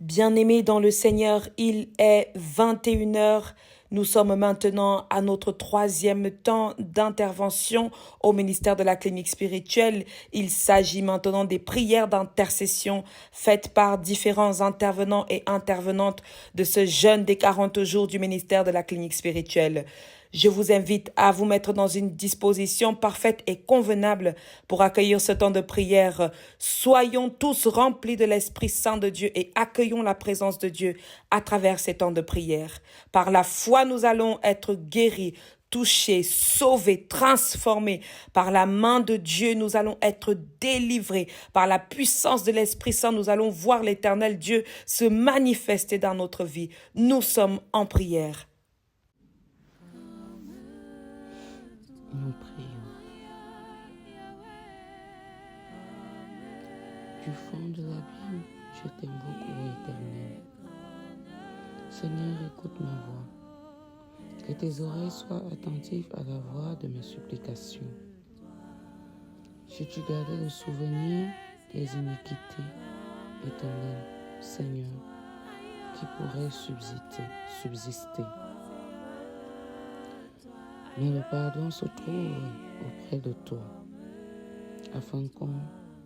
Bien-aimés dans le Seigneur, il est 21 heures. Nous sommes maintenant à notre troisième temps d'intervention au ministère de la clinique spirituelle. Il s'agit maintenant des prières d'intercession faites par différents intervenants et intervenantes de ce jeûne des 40 jours du ministère de la clinique spirituelle. Je vous invite à vous mettre dans une disposition parfaite et convenable pour accueillir ce temps de prière. Soyons tous remplis de l'Esprit Saint de Dieu et accueillons la présence de Dieu à travers ces temps de prière. Par la foi, nous allons être guéris, touchés, sauvés, transformés. Par la main de Dieu, nous allons être délivrés. Par la puissance de l'Esprit Saint, nous allons voir l'Éternel Dieu se manifester dans notre vie. Nous sommes en prière. Nous prions. Du fond de l'abîme, je t'aime beaucoup, Éternel. Seigneur, écoute ma voix. Que tes oreilles soient attentives à la voix de mes supplications. Si tu gardais le souvenir des iniquités, Éternel, Seigneur, qui pourrait subsister. Mais le pardon se trouve auprès de toi, afin qu'on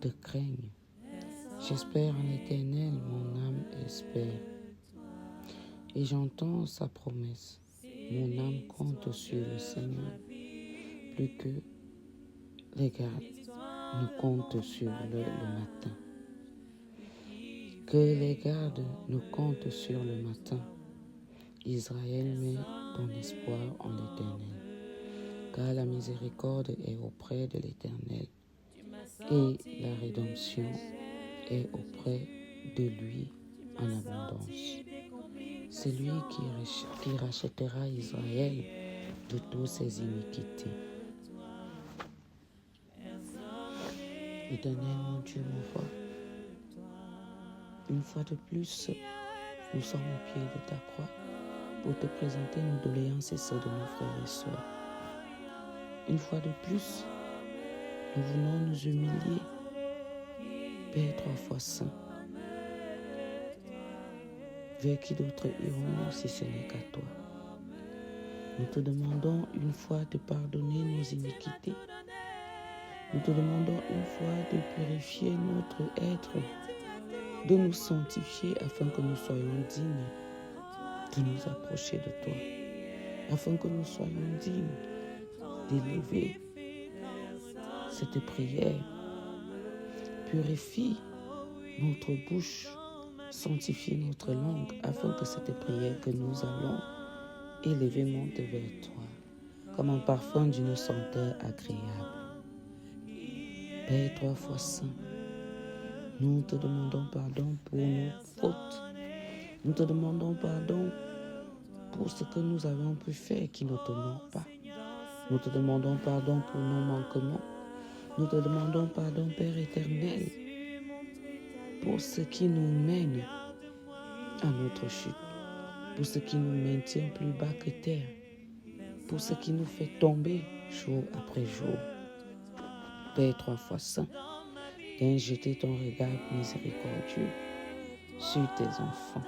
te craigne. J'espère en l'Éternel, mon âme espère. Et j'entends sa promesse. Mon âme compte sur le Seigneur, plus que les gardes ne comptent sur le matin. Que les gardes ne comptent sur le matin. Israël met ton espoir en l'Éternel. Car la miséricorde est auprès de l'Éternel et la rédemption est auprès de lui en abondance. C'est lui qui rachètera Israël de toutes ses iniquités. Éternel, mon Dieu, mon roi, une fois de plus, nous sommes au pied de ta croix pour te présenter nos doléances et celles de nos frères et sœurs. Une fois de plus, nous voulons nous humilier. Père 3 fois saint, vers qui d'autres irons-nous si ce n'est qu'à toi? Nous te demandons une fois de pardonner nos iniquités. Nous te demandons une fois de purifier notre être, de nous sanctifier afin que nous soyons dignes de nous approcher de toi, afin que nous soyons dignes d'élever cette prière. Purifie notre bouche, sanctifie notre langue, afin que cette prière que nous allons élever monte vers toi, comme un parfum d'une senteur agréable. Père 3 fois saint, nous te demandons pardon pour nos fautes. Nous te demandons pardon pour ce que nous avons pu faire qui ne t'honore pas. Nous te demandons pardon pour nos manquements. Nous te demandons pardon, Père éternel, pour ce qui nous mène à notre chute, pour ce qui nous maintient plus bas que terre, pour ce qui nous fait tomber jour après jour. Père 3 fois saint, viens jeter ton regard miséricordieux sur tes enfants,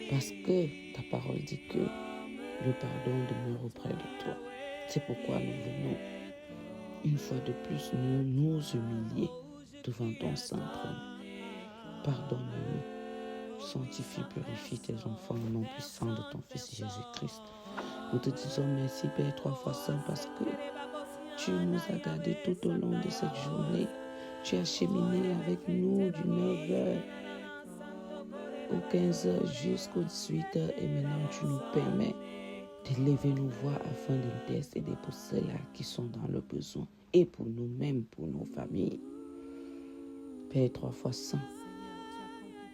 parce que ta parole dit que le pardon demeure auprès de toi. C'est pourquoi nous venons une fois de plus nous humilier devant ton saint trône. Pardonne-nous, sanctifie, purifie tes enfants au nom puissant de ton Fils Jésus-Christ. Nous te disons merci, Père 3 fois saint, parce que tu nous as gardés tout au long de cette journée. Tu as cheminé avec nous du 9h au 15h jusqu'au 18h et maintenant tu nous permets d'élever nos voix afin d'intercéder pour ceux-là qui sont dans le besoin et pour nous-mêmes, pour nos familles. Père 3 fois saint,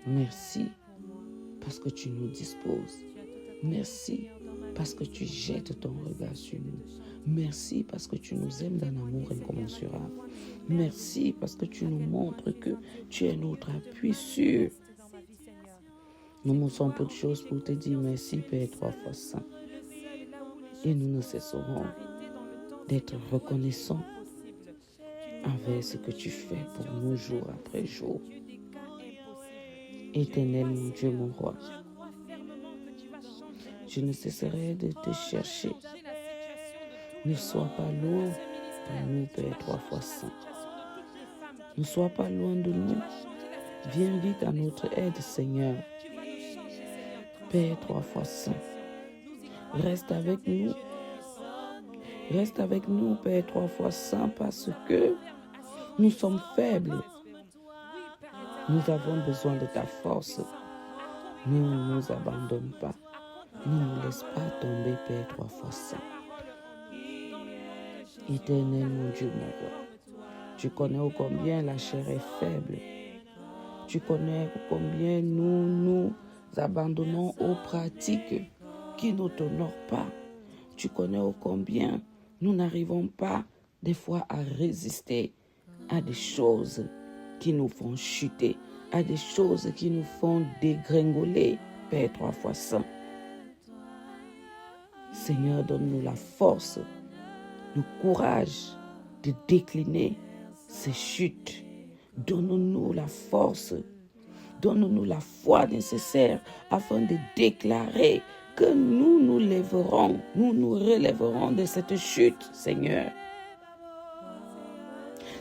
merci parce que tu nous disposes. Merci parce que tu jettes ton regard sur nous. Merci parce que tu nous aimes d'un amour incommensurable. Merci parce que tu nous montres que tu es notre appui sûr. Nous ne sommes peu de choses pour te dire merci, Père 3 fois saint. Et nous ne cesserons d'être reconnaissants envers ce que tu fais pour nous jour après jour. Éternel, mon Dieu, mon roi, je ne cesserai de te chercher. Ne sois pas loin de nous, Père, 3 fois saint. Ne sois pas loin de nous. Viens vite à notre aide, Seigneur. Père, 3 fois saint. Reste avec nous. Reste avec nous, Père, 3 fois saint, parce que nous sommes faibles. Nous avons besoin de ta force. Ne nous abandonne pas. Ne nous laisse pas tomber, Père, 3 fois saint. Éternel, mon Dieu, mon roi, tu connais ô combien la chair est faible. Tu connais ô combien nous abandonnons aux pratiques qui ne t'honorent pas. Tu connais ô combien nous n'arrivons pas des fois à résister à des choses qui nous font chuter, à des choses qui nous font dégringoler, Père 3 fois saint. Seigneur, donne-nous la force, le courage de décliner ces chutes. Donne-nous la force, donne-nous la foi nécessaire afin de déclarer que nous nous lèverons, nous nous relèverons de cette chute, Seigneur.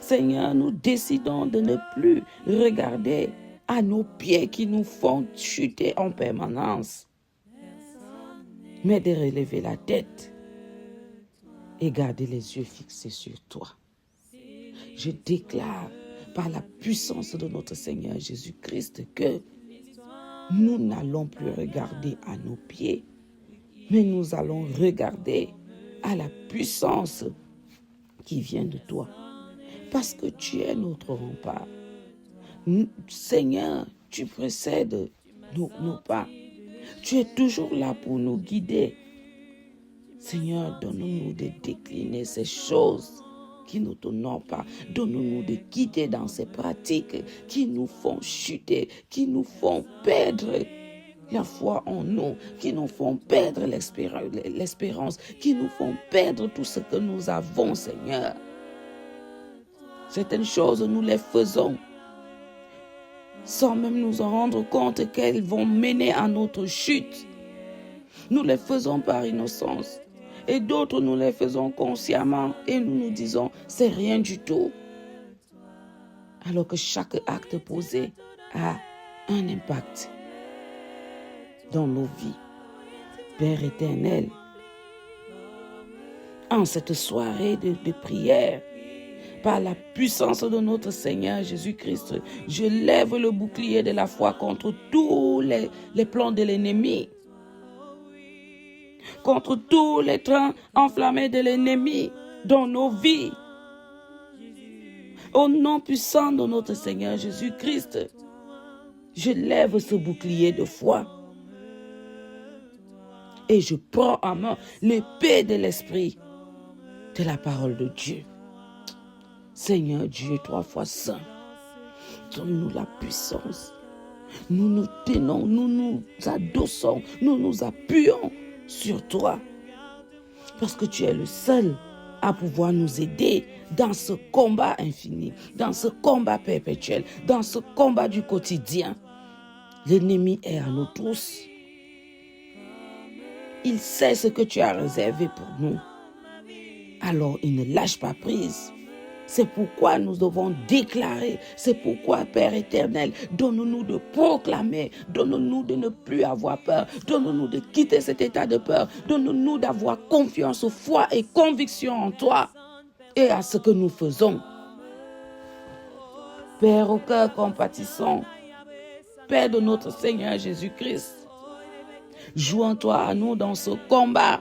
Seigneur, nous décidons de ne plus regarder à nos pieds qui nous font chuter en permanence, mais de relever la tête et garder les yeux fixés sur toi. Je déclare par la puissance de notre Seigneur Jésus-Christ que nous n'allons plus regarder à nos pieds, mais nous allons regarder à la puissance qui vient de toi. Parce que tu es notre rempart. Seigneur, tu précèdes nos pas. Tu es toujours là pour nous guider. Seigneur, donne-nous de décliner ces choses qui ne t'honorent pas. Donne-nous de quitter dans ces pratiques qui nous font chuter, qui nous font perdre la foi en nous, qui nous font perdre l'espérance, qui nous font perdre tout ce que nous avons, Seigneur. Certaines choses, nous les faisons sans même nous en rendre compte qu'elles vont mener à notre chute. Nous les faisons par innocence. Et d'autres, nous les faisons consciemment et nous nous disons, c'est rien du tout. Alors que chaque acte posé a un impact dans nos vies. Père éternel, en cette soirée de prière, par la puissance de notre Seigneur Jésus-Christ, je lève le bouclier de la foi contre tous les plans de l'ennemi, contre tous les trains enflammés de l'ennemi dans nos vies. Au nom puissant de notre Seigneur Jésus-Christ, je lève ce bouclier de foi et je prends en main l'épée de l'esprit de la parole de Dieu. Seigneur Dieu, 3 fois saint, donne-nous la puissance. Nous nous tenons, nous nous adossons, nous nous appuyons sur toi. Parce que tu es le seul à pouvoir nous aider dans ce combat infini, dans ce combat perpétuel, dans ce combat du quotidien. L'ennemi est à nous tous. Il sait ce que tu as réservé pour nous. Alors il ne lâche pas prise. C'est pourquoi nous devons déclarer, c'est pourquoi, Père éternel, donne-nous de proclamer, donne-nous de ne plus avoir peur, donne-nous de quitter cet état de peur, donne-nous d'avoir confiance, foi et conviction en toi et à ce que nous faisons. Père au cœur compatissant, Père de notre Seigneur Jésus-Christ, joins-toi à nous dans ce combat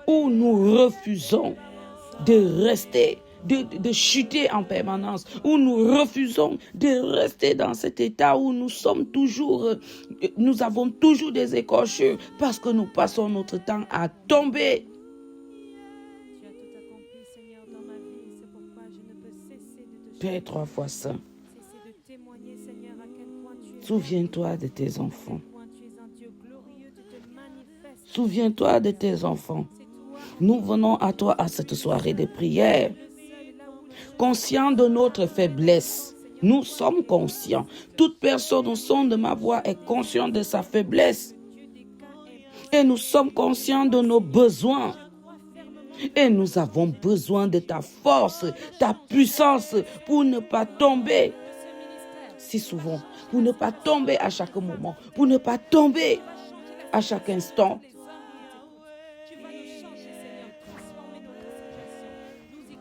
où nous refusons de rester, de chuter en permanence, où nous refusons de rester dans cet état où nous avons toujours des écorchures parce que nous passons notre temps à tomber. Père 3 fois saint, souviens-toi de tes enfants. Souviens-toi de tes enfants. Nous venons à toi à cette soirée de prière, conscients de notre faiblesse, Nous sommes conscients. Toute personne au son de ma voix est consciente de sa faiblesse. Et nous sommes conscients de nos besoins. Et nous avons besoin de ta force, ta puissance pour ne pas tomber si souvent, pour ne pas tomber à chaque moment, pour ne pas tomber à chaque instant.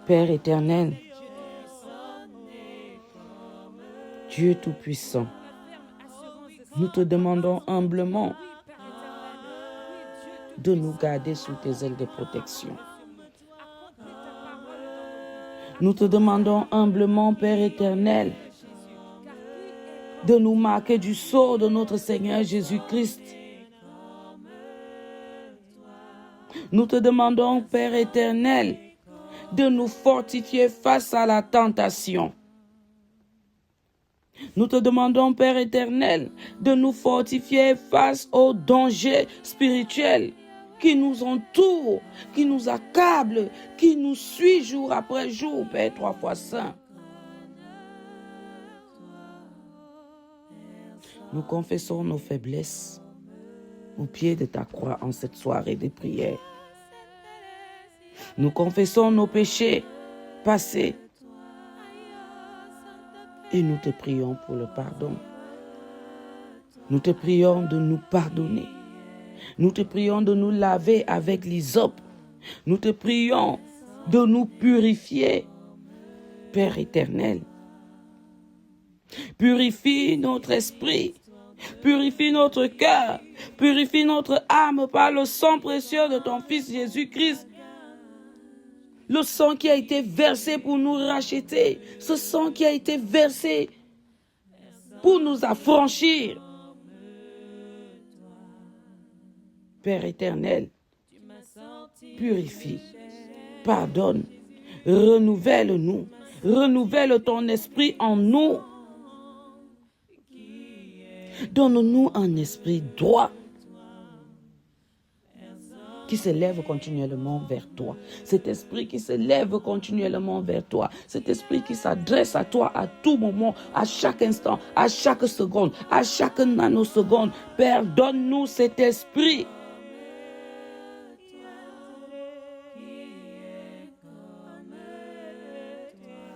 Père éternel, Dieu Tout-Puissant, nous te demandons humblement de nous garder sous tes ailes de protection. Nous te demandons humblement, Père éternel, de nous marquer du sceau de notre Seigneur Jésus-Christ. Nous te demandons, Père éternel, de nous fortifier face à la tentation. Nous te demandons, Père éternel, de nous fortifier face aux dangers spirituels qui nous entourent, qui nous accablent, qui nous suivent jour après jour, Père 3 fois saint. Nous confessons nos faiblesses au pied de ta croix en cette soirée de prière. Nous confessons nos péchés passés et nous te prions pour le pardon. Nous te prions de nous pardonner. Nous te prions de nous laver avec l'hysope. Nous te prions de nous purifier, Père éternel. Purifie notre esprit, purifie notre cœur, purifie notre âme par le sang précieux de ton Fils Jésus-Christ. Le sang qui a été versé pour nous racheter, ce sang qui a été versé pour nous affranchir. Père éternel, purifie, pardonne, renouvelle-nous, renouvelle ton esprit en nous. Donne-nous un esprit droit qui se lève continuellement vers toi. Cet esprit qui se lève continuellement vers toi. Cet esprit qui s'adresse à toi à tout moment, à chaque instant, à chaque seconde, à chaque nanoseconde. Père, donne-nous cet esprit.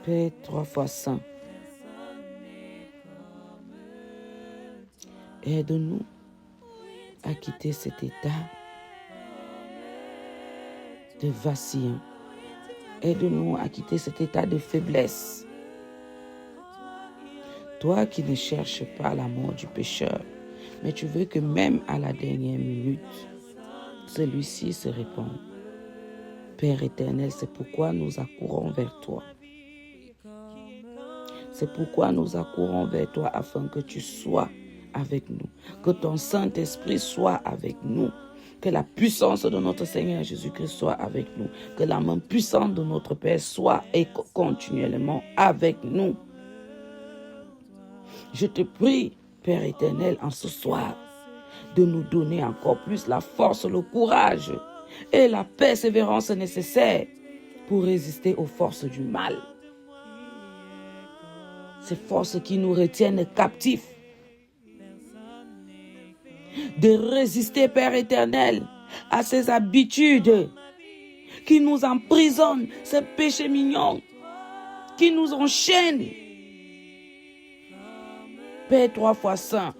Père 3 fois saint, aide-nous à quitter cet état de vacillant. Aide-nous à quitter cet état de faiblesse. Toi qui ne cherches pas la mort du pécheur, mais tu veux que même à la dernière minute, celui-ci se répande. Père éternel, c'est pourquoi nous accourons vers toi. C'est pourquoi nous accourons vers toi afin que tu sois avec nous, que ton Saint-Esprit soit avec nous, que la puissance de notre Seigneur Jésus-Christ soit avec nous, que la main puissante de notre Père soit et continuellement avec nous. Je te prie, Père éternel, en ce soir, de nous donner encore plus la force, le courage et la persévérance nécessaires pour résister aux forces du mal. Ces forces qui nous retiennent captifs. De résister, Père éternel, à ces habitudes qui nous emprisonnent, ces péchés mignons, qui nous enchaînent. Père 3 fois saint,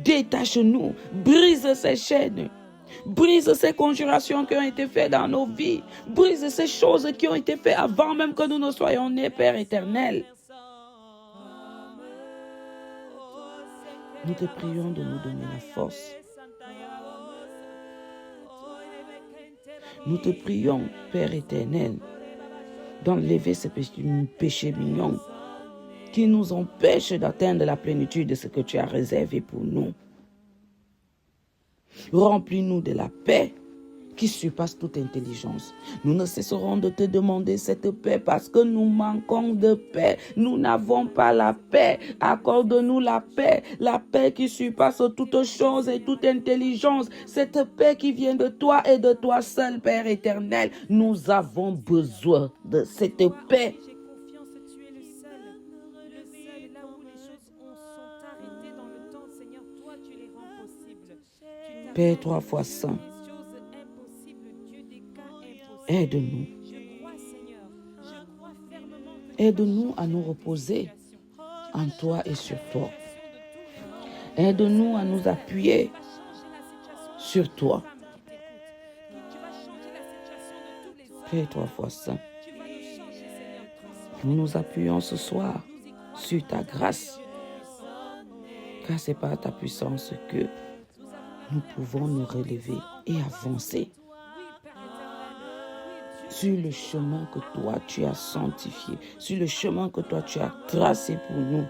détache-nous, brise ces chaînes, brise ces conjurations qui ont été faites dans nos vies, brise ces choses qui ont été faites avant même que nous ne soyons nés, Père éternel. Nous te prions de nous donner la force. Nous te prions, Père éternel, d'enlever ces péchés mignons qui nous empêchent d'atteindre la plénitude de ce que tu as réservé pour nous. Remplis-nous de la paix qui surpasse toute intelligence. Nous ne cesserons de te demander cette paix parce que nous manquons de paix. Nous n'avons pas la paix. Accorde-nous la paix qui surpasse toute chose et toute intelligence. Cette paix qui vient de toi et de toi seul, Père éternel. Nous avons besoin de cette paix. Père 3 fois saint, aide-nous. Aide-nous à nous reposer en toi et sur toi. Aide-nous à nous appuyer sur toi. Père 3 fois saint, nous nous appuyons ce soir sur ta grâce, car c'est par ta puissance que nous pouvons nous relever et avancer sur le chemin que toi tu as sanctifié, sur le chemin que toi tu as tracé pour nous.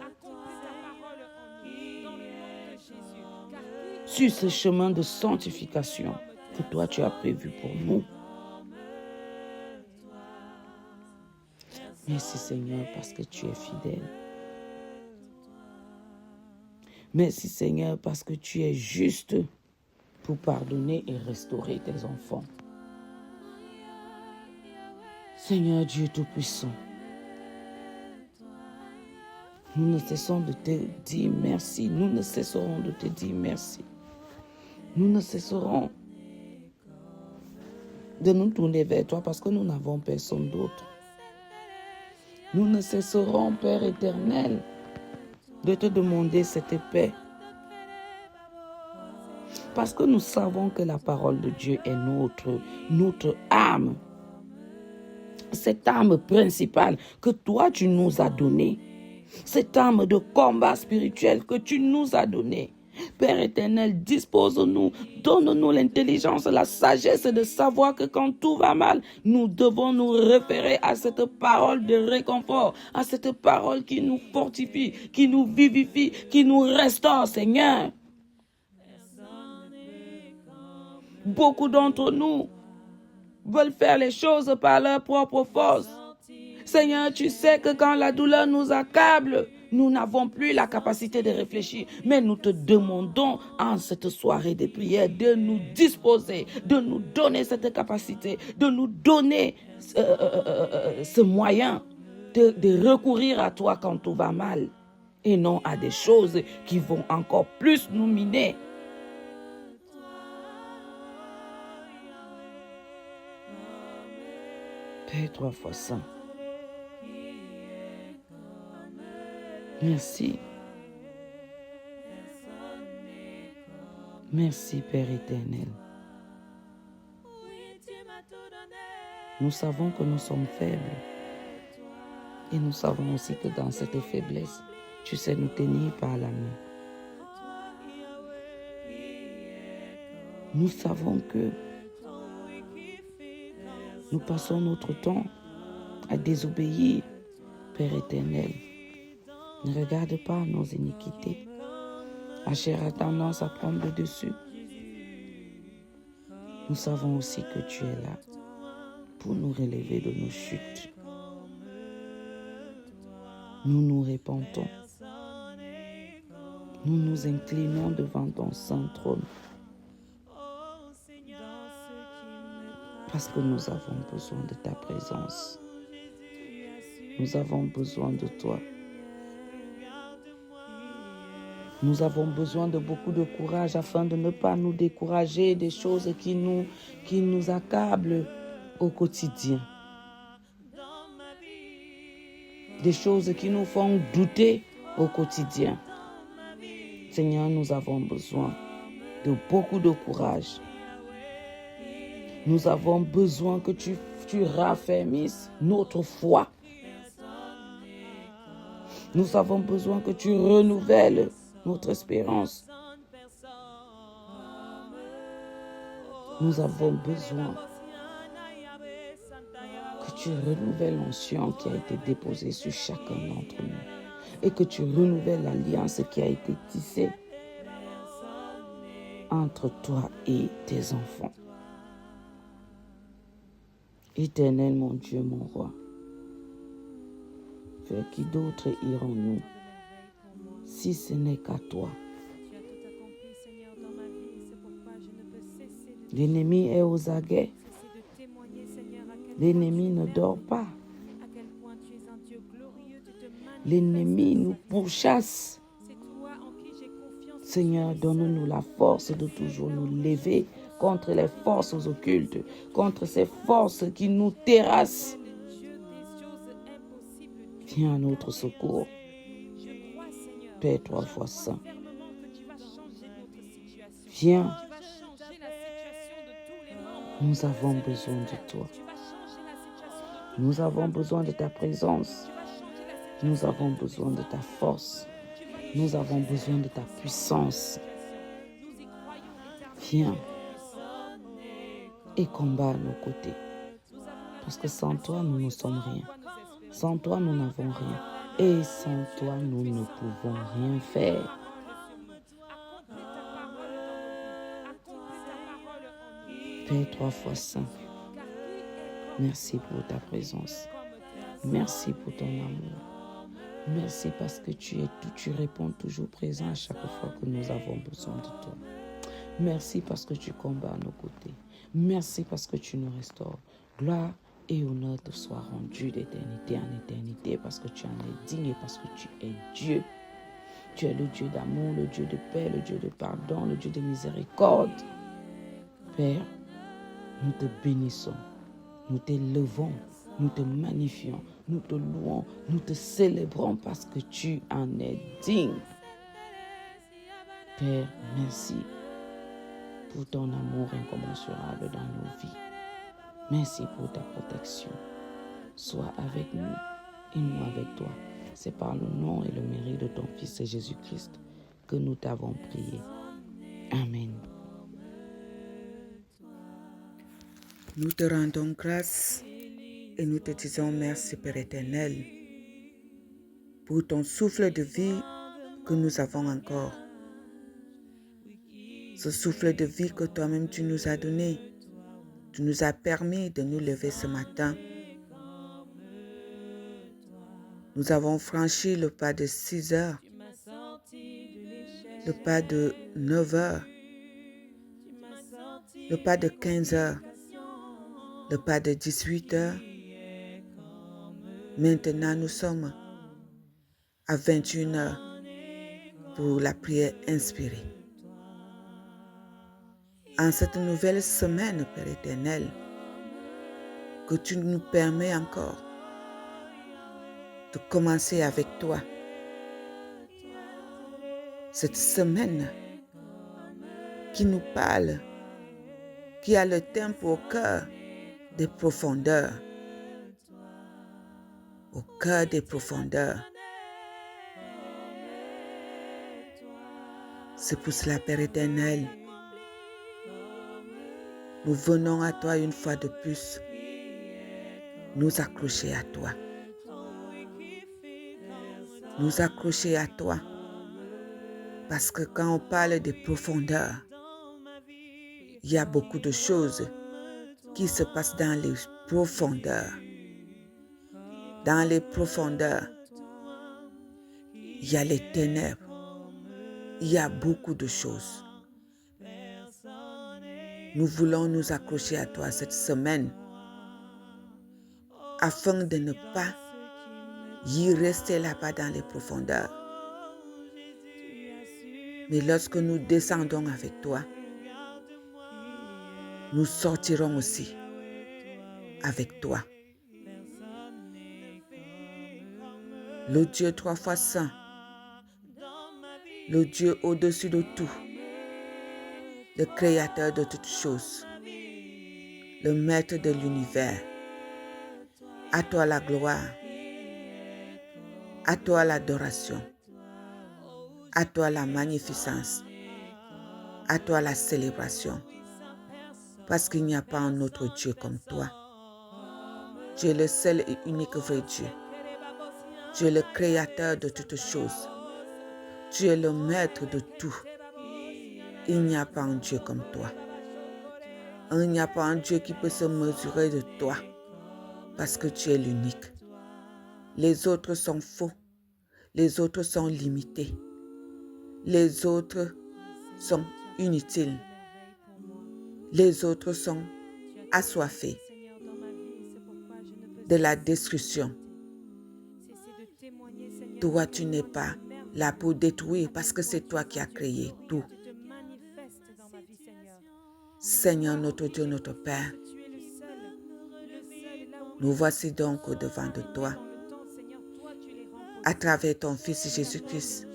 Sur ce chemin de sanctification que toi tu as prévu pour nous. Merci Seigneur parce que tu es fidèle. Merci Seigneur parce que tu es juste pour pardonner et restaurer tes enfants. Seigneur Dieu Tout-Puissant, nous ne cessons de te dire merci. Nous ne cesserons de te dire merci. Nous ne cesserons de nous tourner vers toi parce que nous n'avons personne d'autre. Nous ne cesserons, Père éternel, de te demander cette paix. Parce que nous savons que la parole de Dieu est notre âme. Cette âme principale que toi tu nous as donnée. Cette âme de combat spirituel que tu nous as donnée. Père éternel, dispose-nous, donne-nous l'intelligence, la sagesse de savoir que quand tout va mal, nous devons nous référer à cette parole de réconfort, à cette parole qui nous fortifie, qui nous vivifie, qui nous restaure, Seigneur. Beaucoup d'entre nous veulent faire les choses par leur propre force. Seigneur, tu sais que quand la douleur nous accable, nous n'avons plus la capacité de réfléchir. Mais nous te demandons en cette soirée de prière de nous disposer, de nous donner cette capacité, de nous donner ce moyen de recourir à toi quand tout va mal et non à des choses qui vont encore plus nous miner. Père 3 fois saint, merci. Merci Père éternel. Nous savons que nous sommes faibles. Et nous savons aussi que dans cette faiblesse, tu sais nous tenir par la main. Nous savons que nous passons notre temps à désobéir, Père éternel. Ne regarde pas nos iniquités. La chair a tendance à prendre le dessus. Nous savons aussi que tu es là pour nous relever de nos chutes. Nous nous repentons. Nous nous inclinons devant ton saint trône. Parce que nous avons besoin de ta présence. Nous avons besoin de toi. Nous avons besoin de beaucoup de courage afin de ne pas nous décourager des choses qui nous accablent au quotidien. Des choses qui nous font douter au quotidien. Seigneur, nous avons besoin de beaucoup de courage. Nous avons besoin que tu raffermisses notre foi. Nous avons besoin que tu renouvelles notre espérance. Nous avons besoin que tu renouvelles l'onction qui a été déposée sur chacun d'entre nous et que tu renouvelles l'alliance qui a été tissée entre toi et tes enfants. Éternel, mon Dieu, mon roi, vers qui d'autres irons-nous si ce n'est qu'à toi? L'ennemi est aux aguets. L'ennemi ne dort pas. L'ennemi nous pourchasse Seigneur, donne-nous la force de toujours nous lever contre les forces occultes, contre ces forces qui nous terrassent. Viens à notre secours. Père 3 fois saint. Viens. Nous avons besoin de toi. Nous avons besoin de ta présence. Nous avons besoin de ta force. Nous avons besoin de ta puissance. Viens et combat à nos côtés. Parce que sans toi, nous ne sommes rien. Sans toi, nous n'avons rien. Et sans toi, nous ne pouvons rien faire. Père 3 fois saint, merci pour ta présence. Merci pour ton amour. Merci parce que tu es tout, tu réponds toujours présent à chaque fois que nous avons besoin de toi. Merci parce que tu combats à nos côtés. Merci parce que tu nous restaures. Gloire et honneur te soient rendus d'éternité en éternité parce que tu en es digne et parce que tu es Dieu. Tu es le Dieu d'amour, le Dieu de paix, le Dieu de pardon, le Dieu de miséricorde. Père, nous te bénissons, nous t'élevons, nous te magnifions, nous te louons, nous te célébrons parce que tu en es digne. Père, merci pour ton amour incommensurable dans nos vies. Merci pour ta protection. Sois avec nous et nous avec toi. C'est par le nom et le mérite de ton Fils Jésus-Christ que nous t'avons prié. Amen. Nous te rendons grâce et nous te disons merci, Père éternel, pour ton souffle de vie que nous avons encore. Ce souffle de vie que toi-même tu nous as donné. Tu nous as permis de nous lever ce matin. Nous avons franchi le pas de 6 heures, le pas de 9 heures, le pas de 15 heures, le pas de 18 heures. Maintenant, nous sommes à 21 heures pour la prière inspirée. En cette nouvelle semaine, Père éternel, que tu nous permets encore de commencer avec toi. Cette semaine qui nous parle, qui a le tempo au cœur des profondeurs. Au cœur des profondeurs. C'est pour cela, Père éternel, nous venons à toi une fois de plus, nous accrocher à toi. Nous accrocher à toi. Parce que quand on parle des profondeurs, il y a beaucoup de choses qui se passent dans les profondeurs. Dans les profondeurs, il y a les ténèbres. Il y a beaucoup de choses. Nous voulons nous accrocher à toi cette semaine afin de ne pas y rester là-bas dans les profondeurs. Mais lorsque nous descendons avec toi, nous sortirons aussi avec toi. Le Dieu 3 fois saint, le Dieu au-dessus de tout, le créateur de toutes choses, le maître de l'univers. À toi la gloire, à toi l'adoration, à toi la magnificence, à toi la célébration, parce qu'il n'y a pas un autre Dieu comme toi. Tu es le seul et unique vrai Dieu. Tu es le créateur de toutes choses. Tu es le maître de tout. Il n'y a pas un Dieu comme toi. Il n'y a pas un Dieu qui peut se mesurer de toi, parce que tu es l'unique. Les autres sont faux. Les autres sont limités. Les autres sont inutiles. Les autres sont assoiffés de la destruction. Toi, tu n'es pas là pour détruire parce que c'est toi qui as créé tout. Seigneur notre Dieu, notre Père, nous voici donc au-devant de toi, à travers ton Fils Jésus-Christ,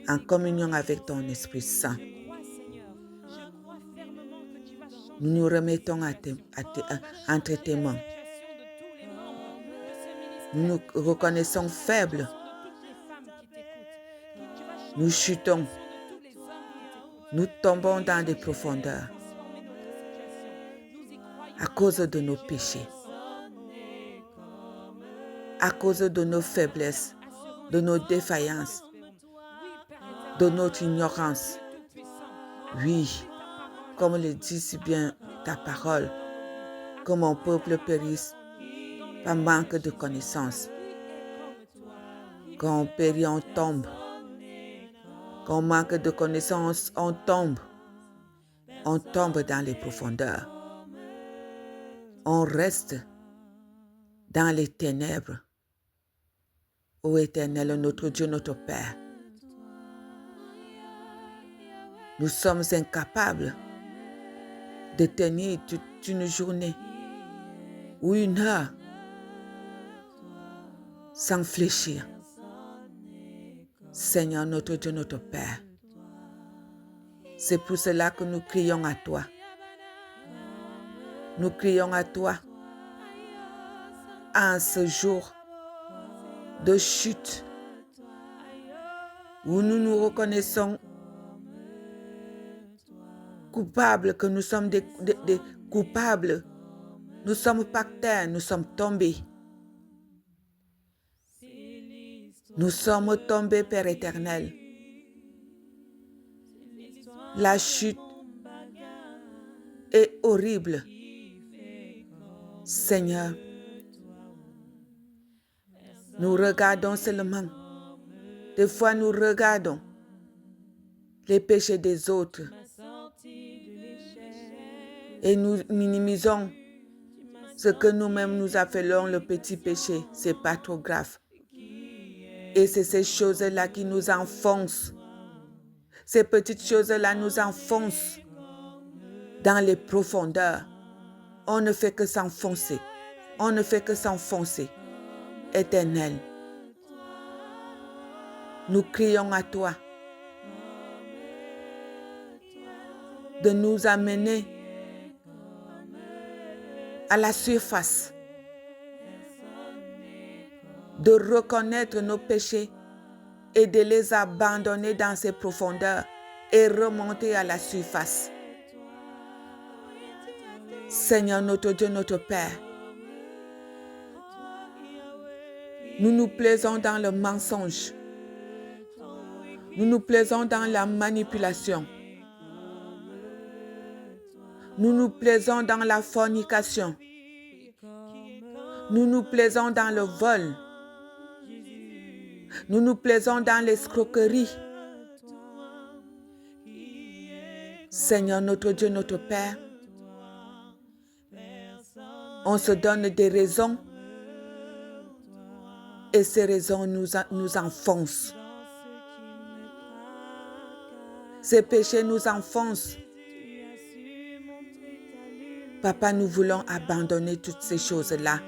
en communion avec ton Esprit Saint. Nous nous remettons entre tes mains. Nous nous reconnaissons faibles. Nous chutons. Nous tombons dans des profondeurs à cause de nos péchés, à cause de nos faiblesses, de nos défaillances, de notre ignorance. Oui, comme le dit si bien ta parole, que mon peuple périsse par manque de connaissance. Quand on périt, on tombe. Quand on manque de connaissance, on tombe. On tombe dans les profondeurs. On reste dans les ténèbres. Ô Éternel, notre Dieu, notre Père, nous sommes incapables de tenir toute une journée ou une heure sans fléchir. Seigneur, notre Dieu, notre Père, c'est pour cela que nous crions à toi. Nous crions à toi en ce jour de chute où nous nous reconnaissons coupables, que nous sommes des coupables. Nous sommes par terre, nous sommes tombés. Nous sommes tombés, Père éternel. La chute est horrible. Seigneur, nous regardons seulement. Des fois, nous regardons les péchés des autres et nous minimisons ce que nous-mêmes nous appelons le petit péché. C'est pas trop grave. Et c'est ces choses-là qui nous enfoncent. Ces petites choses-là nous enfoncent dans les profondeurs. On ne fait que s'enfoncer. On ne fait que s'enfoncer. Éternel, nous crions à toi de nous amener à la surface, de reconnaître nos péchés et de les abandonner dans ces profondeurs et remonter à la surface. Seigneur notre Dieu, notre Père, nous nous plaisons dans le mensonge. Nous nous plaisons dans la manipulation. Nous nous plaisons dans la fornication. Nous nous plaisons dans le vol. Nous nous plaisons dans l'escroquerie. Seigneur notre Dieu, notre Père, on se donne des raisons et ces raisons nous enfoncent. Ces péchés nous enfoncent. Papa, nous voulons abandonner toutes ces choses-là.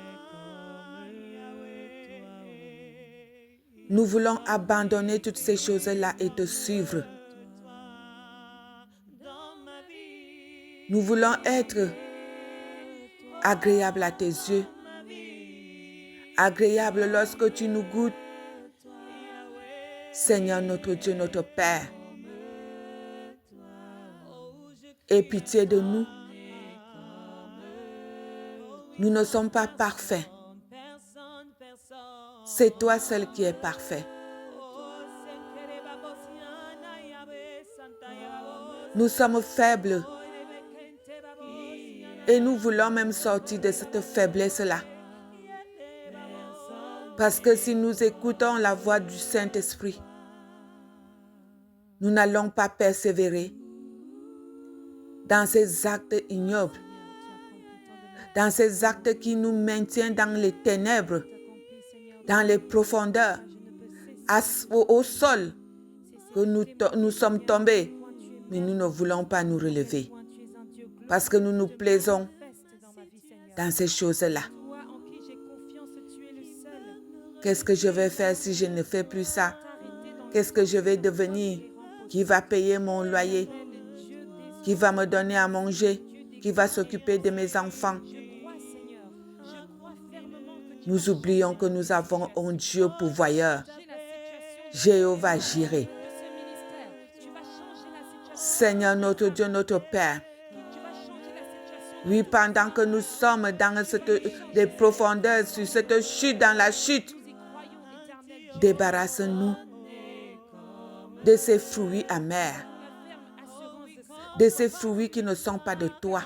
Nous voulons abandonner toutes ces choses-là et te suivre. Nous voulons être agréables à tes yeux. Agréables lorsque tu nous goûtes. Seigneur notre Dieu, notre Père, aie pitié de nous. Nous ne sommes pas parfaits. C'est toi seul qui es parfait. Nous sommes faibles et nous voulons même sortir de cette faiblesse-là. Parce que si nous écoutons la voix du Saint-Esprit, nous n'allons pas persévérer dans ces actes ignobles, dans ces actes qui nous maintiennent dans les ténèbres, dans les profondeurs, au sol que nous sommes tombés, mais nous ne voulons pas nous relever parce que nous nous plaisons dans ces choses-là. Qu'est-ce que je vais faire si je ne fais plus ça? Qu'est-ce que je vais devenir? Qui va payer mon loyer? Qui va me donner à manger? Qui va s'occuper de mes enfants? Nous oublions que nous avons un Dieu pourvoyeur, Jéhovah Jireh. Seigneur notre Dieu, notre Père, oui, pendant que nous sommes dans des profondeurs, sur cette chute, dans la chute, débarrasse-nous de ces fruits amers, de ces fruits qui ne sont pas de toi,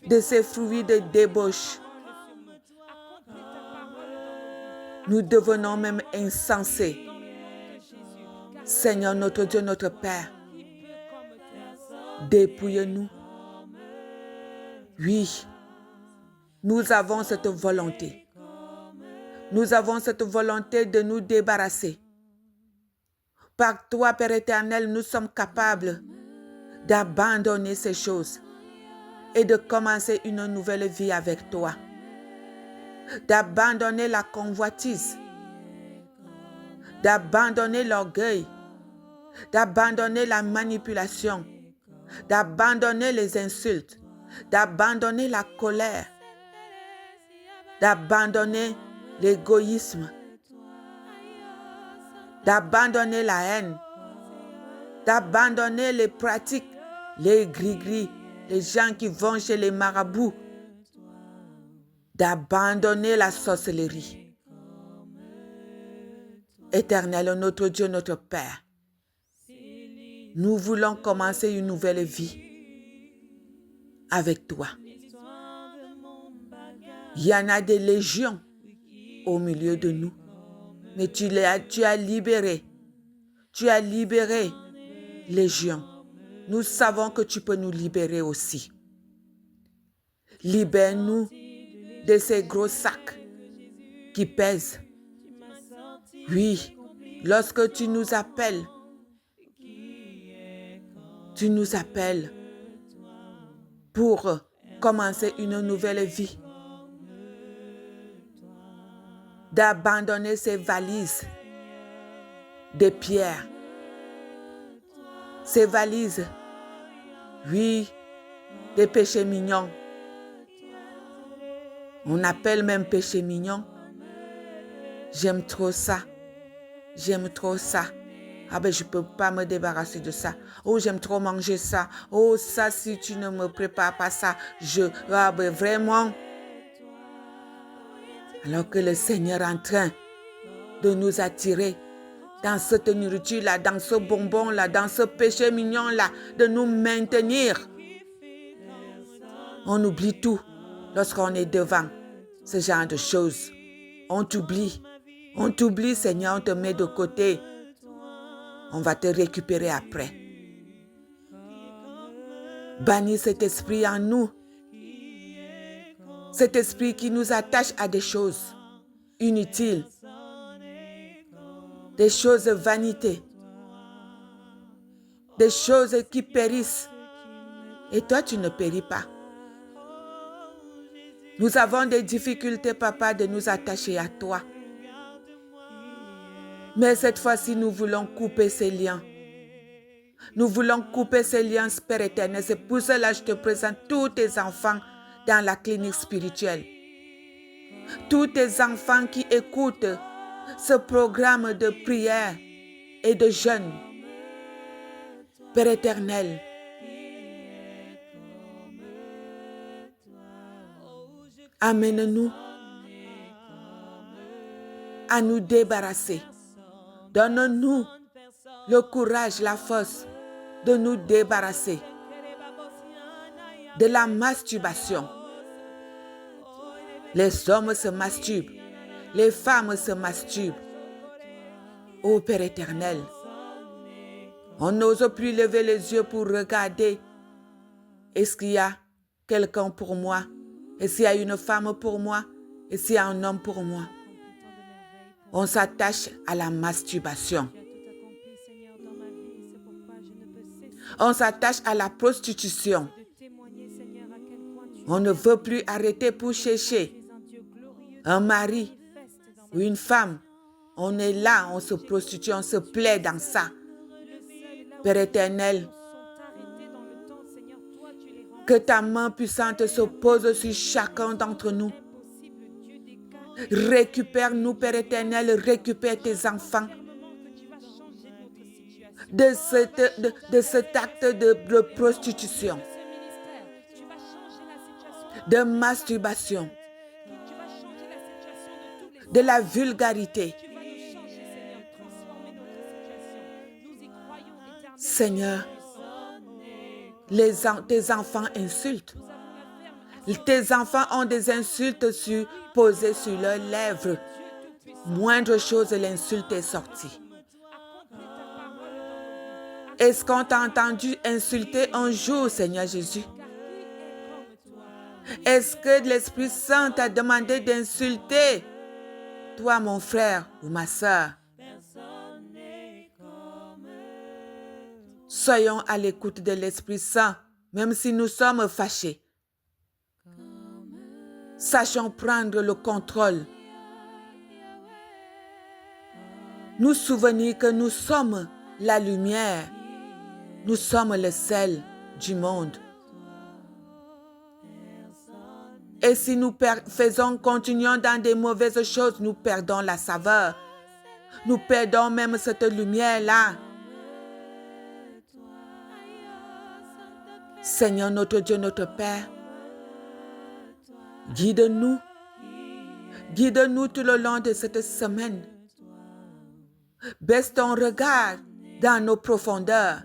de ces fruits de débauche. Nous devenons même insensés. Seigneur notre Dieu, notre Père, dépouille-nous. Oui, nous avons cette volonté. Nous avons cette volonté de nous débarrasser. Par toi, Père éternel, nous sommes capables d'abandonner ces choses et de commencer une nouvelle vie avec toi. D'abandonner la convoitise, d'abandonner l'orgueil, d'abandonner la manipulation, d'abandonner les insultes, d'abandonner la colère, d'abandonner l'égoïsme, d'abandonner la haine, d'abandonner les pratiques, les gris-gris, les gens qui vont chez les marabouts, d'abandonner la sorcellerie. Éternel, notre Dieu, notre Père, nous voulons commencer une nouvelle vie avec toi. Il y en a des légions au milieu de nous, mais tu as libéré. Tu as libéré légions. Nous savons que tu peux nous libérer aussi. Libère-nous de ces gros sacs qui pèsent. Oui, lorsque tu nous appelles pour commencer une nouvelle vie, d'abandonner ces valises de pierre, ces valises, oui, des péchés mignons. On appelle même péché mignon. J'aime trop ça. J'aime trop ça. Ah ben, je ne peux pas me débarrasser de ça. Oh, j'aime trop manger ça. Oh, ça, si tu ne me prépares pas ça, ah ben, vraiment. Alors que le Seigneur est en train de nous attirer dans cette nourriture-là, dans ce bonbon-là, dans ce péché mignon-là, de nous maintenir. On oublie tout lorsqu'on est devant ce genre de choses. On t'oublie. On t'oublie, Seigneur, on te met de côté. On va te récupérer après. Bannis cet esprit en nous. Cet esprit qui nous attache à des choses inutiles. Des choses vanité. Des choses qui périssent. Et toi, tu ne péris pas. Nous avons des difficultés, Papa, de nous attacher à toi. Mais cette fois-ci, nous voulons couper ces liens. Nous voulons couper ces liens, Père éternel. C'est pour cela que je te présente tous tes enfants dans la clinique spirituelle. Tous tes enfants qui écoutent ce programme de prière et de jeûne. Père éternel, amène-nous à nous débarrasser. Donne-nous le courage, la force de nous débarrasser de la masturbation. Les hommes se masturbent, les femmes se masturbent. Ô Père éternel, on n'ose plus lever les yeux pour regarder. Est-ce qu'il y a quelqu'un pour moi? Est-ce qu'il y a une femme pour moi? Est-ce qu'il y a un homme pour moi? On s'attache à la masturbation. On s'attache à la prostitution. On ne veut plus arrêter pour chercher un mari ou une femme. On est là, on se prostitue, on se plaît dans ça. Père éternel, que ta main puissante se pose sur chacun d'entre nous. Récupère-nous, Père éternel, récupère tes enfants de cet acte de prostitution, de masturbation, de la vulgarité. Seigneur, tes enfants insultent. Tes enfants ont des insultes posées sur leurs lèvres. Moindre chose, l'insulte est sortie. Est-ce qu'on t'a entendu insulter un jour, Seigneur Jésus? Est-ce que l'Esprit Saint t'a demandé d'insulter, toi, mon frère ou ma sœur? Soyons à l'écoute de l'Esprit Saint, même si nous sommes fâchés. Sachons prendre le contrôle. Nous souvenir que nous sommes la lumière. Nous sommes le sel du monde. Et si nous continuons dans des mauvaises choses, nous perdons la saveur. Nous perdons même cette lumière-là. Seigneur notre Dieu, notre Père, guide-nous. Guide-nous tout le long de cette semaine. Baisse ton regard dans nos profondeurs.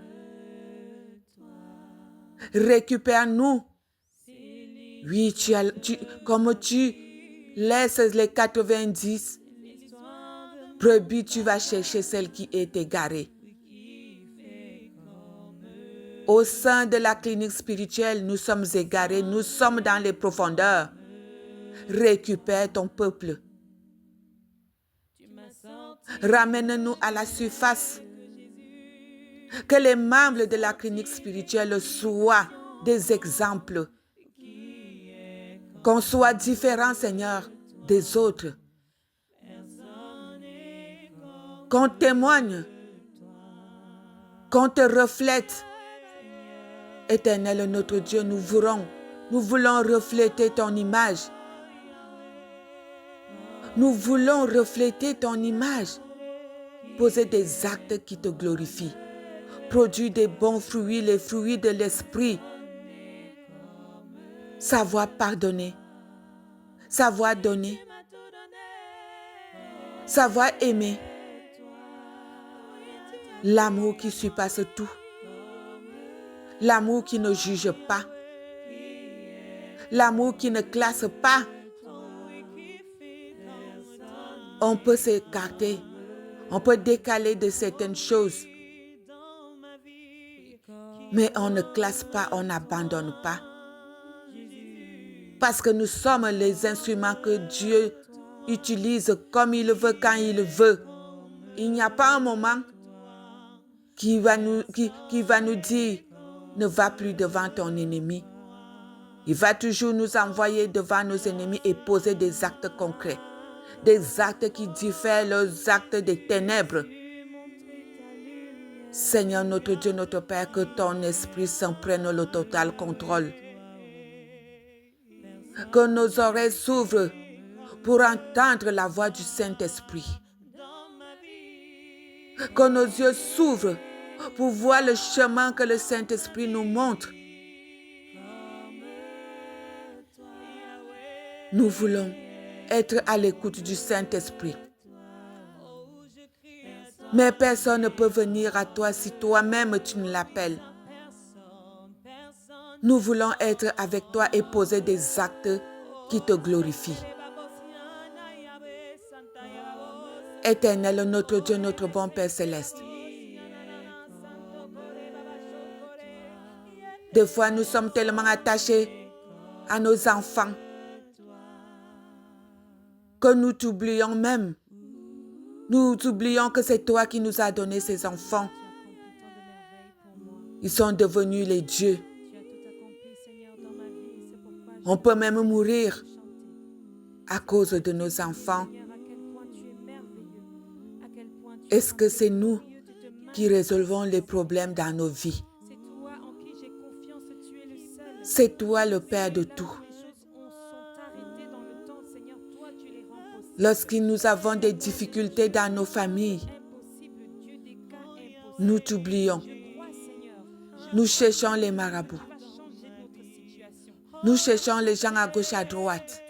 Récupère-nous. Oui, comme tu laisses les 90 brebis, tu vas chercher celle qui est égarée. Au sein de la clinique spirituelle, nous sommes égarés, nous sommes dans les profondeurs. Récupère ton peuple. Ramène-nous à la surface. Que les membres de la clinique spirituelle soient des exemples. Qu'on soit différents, Seigneur, des autres. Qu'on témoigne. Qu'on te reflète. Éternel notre Dieu, nous voulons refléter ton image. Nous voulons refléter ton image. Poser des actes qui te glorifient. Produire des bons fruits, les fruits de l'esprit. Savoir pardonner. Savoir donner. Savoir aimer. L'amour qui surpasse tout. L'amour qui ne juge pas. L'amour qui ne classe pas. On peut s'écarter. On peut décaler de certaines choses. Mais on ne classe pas, on n'abandonne pas. Parce que nous sommes les instruments que Dieu utilise comme il veut, quand il veut. Il n'y a pas un moment qui va nous dire ne va plus devant ton ennemi. Il va toujours nous envoyer devant nos ennemis et poser des actes concrets. Des actes qui diffèrent les actes des ténèbres. Seigneur notre Dieu, notre Père, que ton Esprit Saint prenne le total contrôle. Que nos oreilles s'ouvrent pour entendre la voix du Saint-Esprit. Que nos yeux s'ouvrent pour voir le chemin que le Saint-Esprit nous montre. Nous voulons être à l'écoute du Saint-Esprit. Mais personne ne peut venir à toi si toi-même tu ne l'appelles. Nous voulons être avec toi et poser des actes qui te glorifient. Éternel, notre Dieu, notre bon Père céleste. Des fois, nous sommes tellement attachés à nos enfants que nous t'oublions même. Nous oublions que c'est toi qui nous as donné ces enfants. Ils sont devenus les dieux. On peut même mourir à cause de nos enfants. Est-ce que c'est nous qui résolvons les problèmes dans nos vies? C'est toi le Père de tout. Lorsque nous avons des difficultés dans nos familles, nous t'oublions. Nous cherchons les marabouts. Nous cherchons les gens à gauche, à droite.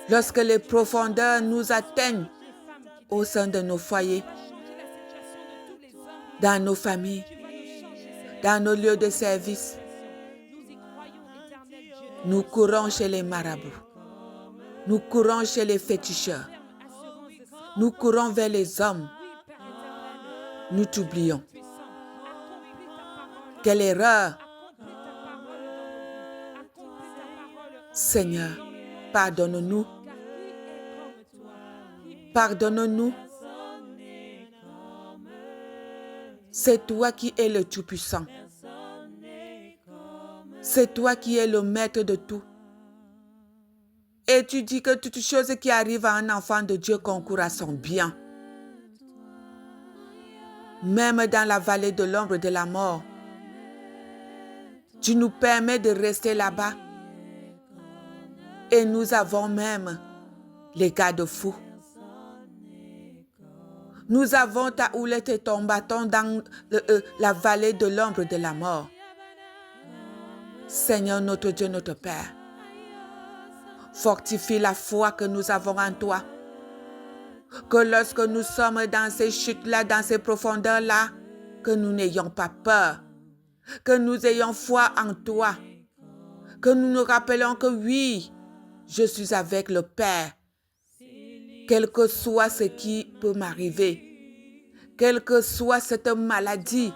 Lorsque les profondeurs nous atteignent au sein de nos foyers, dans nos familles, dans nos lieux de service, nous courons chez les marabouts. Nous courons chez les féticheurs. Nous courons vers les hommes. Nous t'oublions. Quelle erreur! Seigneur, pardonne-nous. Pardonne-nous. C'est toi qui es le Tout-Puissant. C'est toi qui es le maître de tout. Et tu dis que toute chose qui arrive à un enfant de Dieu concourt à son bien. Même dans la vallée de l'ombre de la mort, tu nous permets de rester là-bas. Et nous avons même les garde-fous. Nous avons ta houlette et ton bâton dans la vallée de l'ombre de la mort. Seigneur notre Dieu, notre Père, fortifie la foi que nous avons en toi. Que lorsque nous sommes dans ces chutes-là, dans ces profondeurs-là, que nous n'ayons pas peur. Que nous ayons foi en toi. Que nous nous rappelons que oui, je suis avec le Père. Quel que soit ce qui peut m'arriver, quelle que soit cette maladie,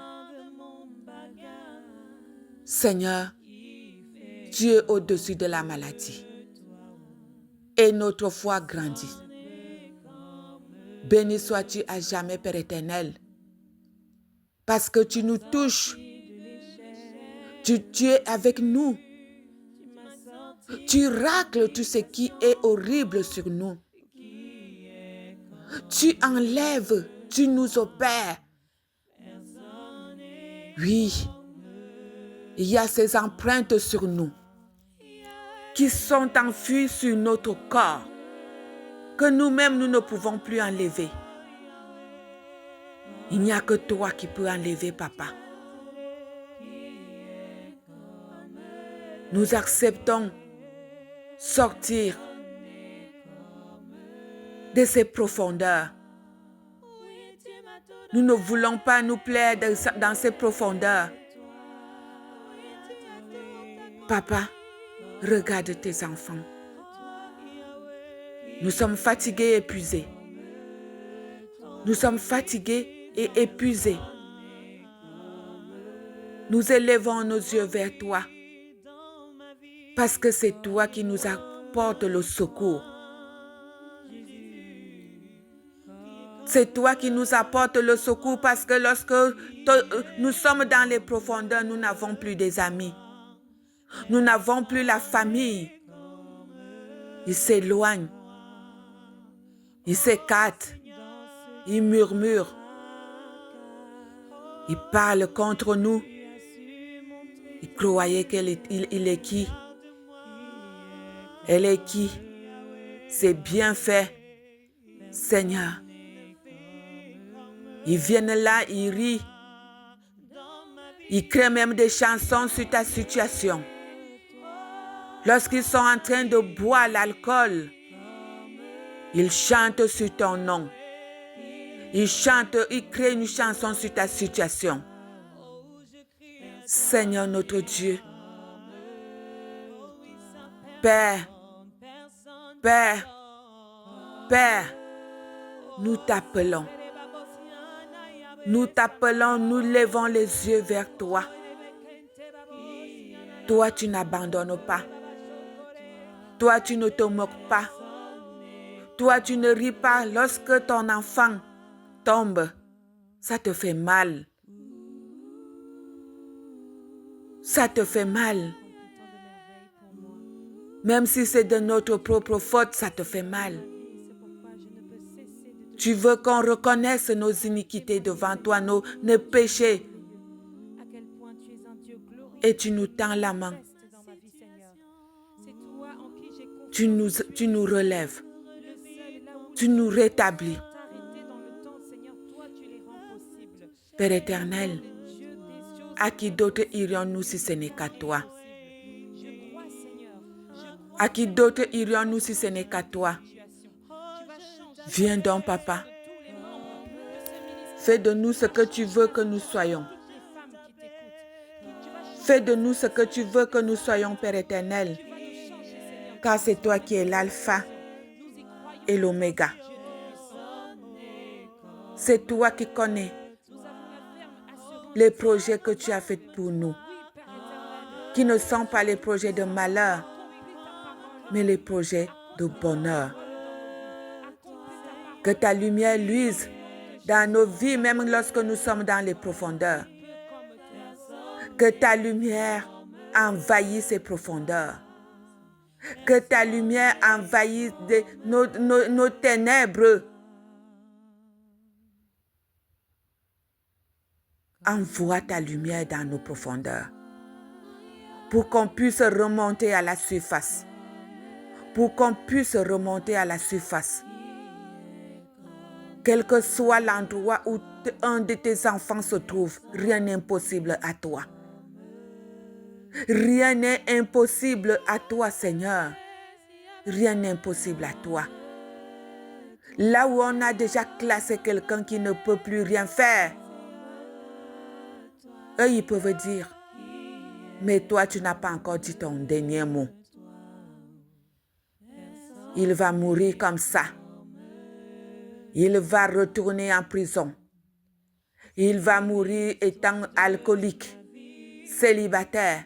Seigneur, tu es au-dessus de la maladie. Et notre foi grandit. Béni sois-tu à jamais, Père éternel, parce que tu nous touches. Tu es avec nous. Tu racles tout ce qui est horrible sur nous. Tu enlèves, tu nous opères. Oui, il y a ces empreintes sur nous qui sont enfuies sur notre corps, que nous-mêmes, nous ne pouvons plus enlever. Il n'y a que toi qui peux enlever, Papa. Nous acceptons sortir de ces profondeurs. Nous ne voulons pas nous plaire dans ces profondeurs. Papa, regarde tes enfants. Nous sommes fatigués et épuisés. Nous sommes fatigués et épuisés. Nous élevons nos yeux vers toi parce que c'est toi qui nous apportes le secours. C'est toi qui nous apportes le secours parce que lorsque nous sommes dans les profondeurs, nous n'avons plus des amis. Nous n'avons plus la famille. Ils s'éloignent. Ils s'écartent. Ils murmurent. Ils parlent contre nous. Ils croyaient qu'il est qui? Elle est qui? C'est bien fait, Seigneur. Ils viennent là, ils rient. Ils créent même des chansons sur ta situation. Lorsqu'ils sont en train de boire l'alcool, ils chantent sur ton nom. Ils chantent, ils créent une chanson sur ta situation. Seigneur notre Dieu, Père, Père, Père, nous t'appelons. Nous t'appelons, nous levons les yeux vers toi. Toi, tu n'abandonnes pas. Toi, tu ne te moques pas. Toi, tu ne ris pas lorsque ton enfant tombe. Ça te fait mal. Ça te fait mal. Même si c'est de notre propre faute, ça te fait mal. Tu veux qu'on reconnaisse nos iniquités devant toi, nos péchés. Et tu nous tends la main. Tu nous relèves. Tu nous rétablis. Père éternel, à qui d'autre irions-nous si ce n'est qu'à toi? À qui d'autre irions-nous si ce n'est qu'à toi? Viens donc, papa. Fais de nous ce que tu veux que nous soyons. Fais de nous ce que tu veux que nous soyons, Père éternel. Car c'est toi qui es l'alpha et l'oméga. C'est toi qui connais les projets que tu as faits pour nous, qui ne sont pas les projets de malheur, mais les projets de bonheur. Que ta lumière luise dans nos vies, même lorsque nous sommes dans les profondeurs. Que ta lumière envahisse ces profondeurs. Que ta lumière envahisse nos ténèbres. Envoie ta lumière dans nos profondeurs pour qu'on puisse remonter à la surface. Pour qu'on puisse remonter à la surface. Quel que soit l'endroit où un de tes enfants se trouve, rien n'est impossible à toi. Rien n'est impossible à toi, Seigneur. Rien n'est impossible à toi. Là où on a déjà classé quelqu'un qui ne peut plus rien faire, eux, ils peuvent dire, mais toi, tu n'as pas encore dit ton dernier mot. Il va mourir comme ça. Il va retourner en prison. Il va mourir étant alcoolique, célibataire,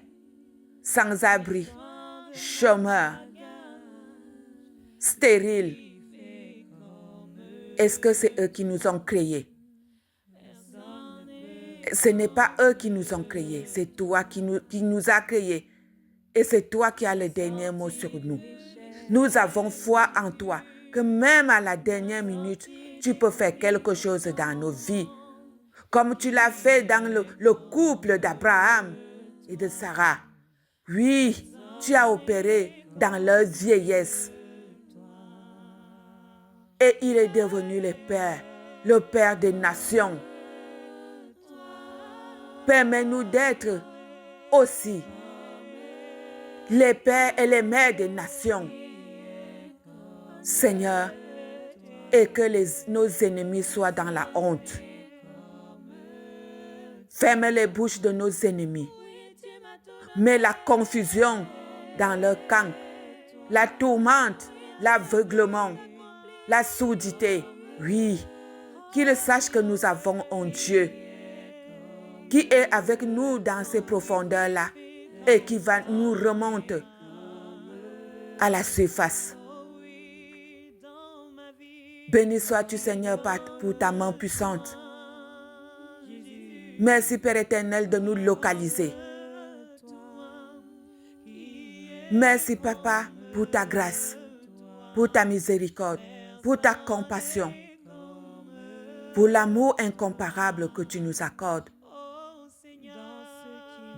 sans abri, chômeur, stérile. Est-ce que c'est eux qui nous ont créés? Ce n'est pas eux qui nous ont créés, c'est toi qui nous as créés. Et c'est toi qui as le dernier mot sur nous. Nous avons foi en toi, que même à la dernière minute, tu peux faire quelque chose dans nos vies. Comme tu l'as fait dans le couple d'Abraham et de Sarah. Oui, tu as opéré dans leur vieillesse. Et il est devenu le Père des nations. Permets-nous d'être aussi les pères et les mères des nations. Seigneur, et que nos ennemis soient dans la honte. Ferme les bouches de nos ennemis. Mets la confusion dans leur camp, la tourmente, l'aveuglement, la sourdité. Oui, qu'ils sachent que nous avons un Dieu qui est avec nous dans ces profondeurs-là et qui va nous remonter à la surface. Béni sois-tu, Seigneur, pour ta main puissante. Merci, Père éternel, de nous localiser. Merci, Papa, pour ta grâce, pour ta miséricorde, pour ta compassion, pour l'amour incomparable que tu nous accordes.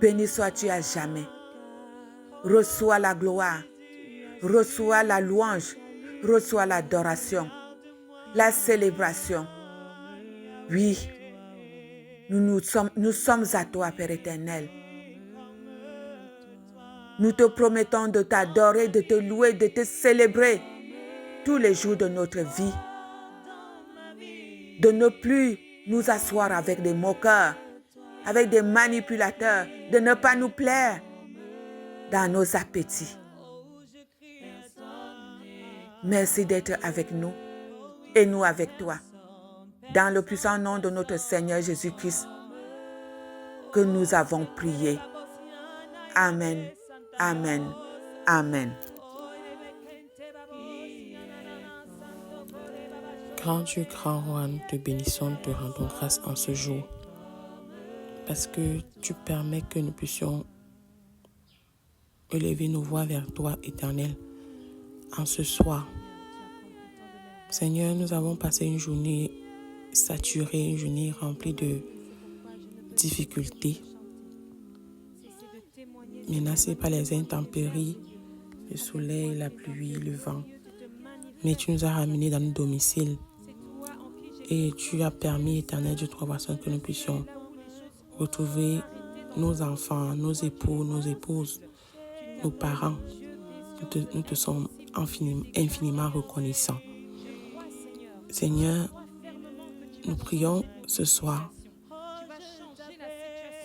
Béni sois-tu à jamais. Reçois la gloire, reçois la louange, reçois l'adoration, la célébration. Oui, nous sommes à toi, Père éternel. Nous te promettons de t'adorer, de te louer, de te célébrer tous les jours de notre vie. De ne plus nous asseoir avec des moqueurs, avec des manipulateurs, de ne pas nous plaire dans nos appétits. Merci d'être avec nous et nous avec toi. Dans le puissant nom de notre Seigneur Jésus-Christ, que nous avons prié. Amen, amen, amen. Grand Dieu, grand roi, nous te bénissons, nous te rendons grâce en ce jour. Parce que tu permets que nous puissions élever nos voix vers toi, Éternel, en ce soir. Seigneur, nous avons passé une journée saturée, une journée remplie de difficultés, menacée par les intempéries, le soleil, la pluie, le vent. Mais tu nous as ramenés dans nos domiciles et tu as permis, Éternel Dieu Trois-Voix-Saint, que nous puissions retrouver nos enfants, nos époux, nos épouses, nos parents. Nous te sommes infiniment reconnaissants. Seigneur, nous prions ce soir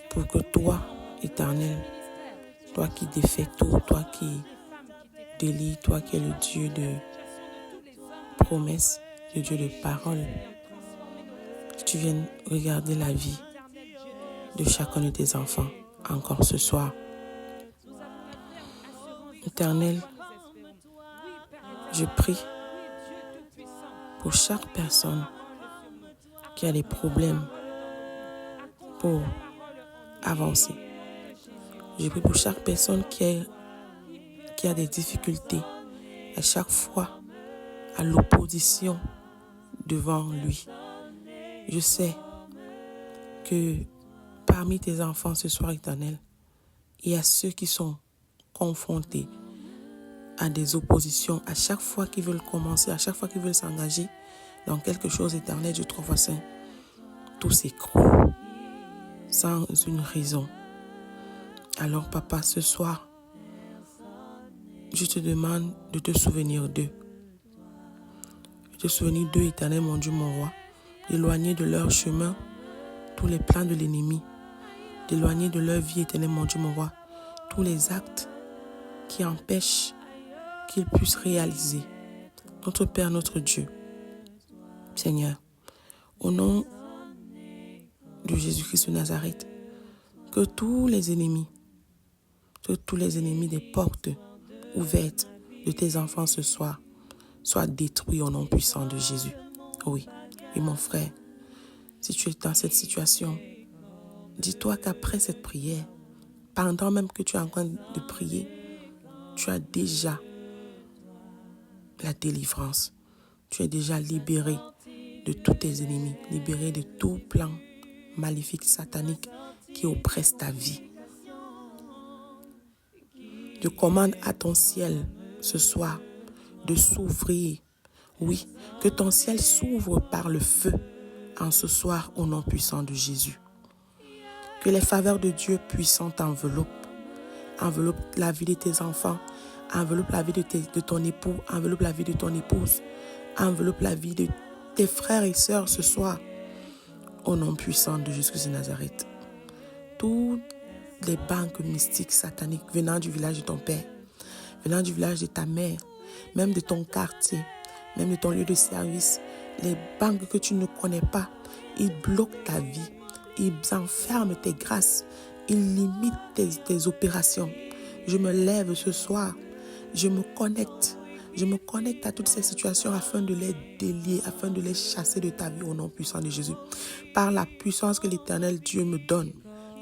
pour que toi, Éternel, toi qui défais tout, toi qui délie, toi qui es le Dieu de promesses, le Dieu de paroles, que tu viennes regarder la vie de chacun de tes enfants encore ce soir. Éternel, je prie pour chaque personne qui a des problèmes pour avancer. Je prie pour chaque personne qui a des difficultés à chaque fois à l'opposition devant lui. Je sais que parmi tes enfants ce soir, Éternel, il y a ceux qui sont confrontés à des oppositions à chaque fois qu'ils veulent commencer, à chaque fois qu'ils veulent s'engager dans quelque chose, Éternel Dieu Trois-Voix-Saint. Tout s'écroule sans une raison. Alors, Papa, ce soir, je te demande de te souvenir d'eux. De te souvenir d'eux, Éternel, mon Dieu, mon roi, d'éloigner de leur chemin tous les plans de l'ennemi, d'éloigner de leur vie, Éternel, mon Dieu, mon roi, tous les actes qui empêchent qu'ils puissent réaliser. Notre Père, notre Dieu, Seigneur, au nom de Jésus-Christ de Nazareth, que tous les ennemis des portes ouvertes de tes enfants ce soir soient détruits au nom puissant de Jésus. Oui, et mon frère, si tu es dans cette situation, dis-toi qu'après cette prière, pendant même que tu es en train de prier, tu as déjà la délivrance. Tu es déjà libéré de tous tes ennemis, libéré de tout plan maléfique, satanique qui oppresse ta vie. Je commande à ton ciel ce soir de s'ouvrir. Oui, que ton ciel s'ouvre par le feu en ce soir au nom puissant de Jésus. Que les faveurs de Dieu puissant t'enveloppent. Enveloppe la vie de tes enfants, enveloppe la vie de ton époux, enveloppe la vie de ton épouse, enveloppe la vie de tes frères et sœurs ce soir au nom puissant de Jésus de Nazareth. Toutes les banques mystiques sataniques venant du village de ton père, venant du village de ta mère, même de ton quartier, même de ton lieu de service, les banques que tu ne connais pas, ils bloquent ta vie, ils enferment tes grâces, ils limitent tes opérations. Je me lève ce soir, je me connecte à toutes ces situations afin de les délier, afin de les chasser de ta vie au nom puissant de Jésus. Par la puissance que l'Éternel Dieu me donne,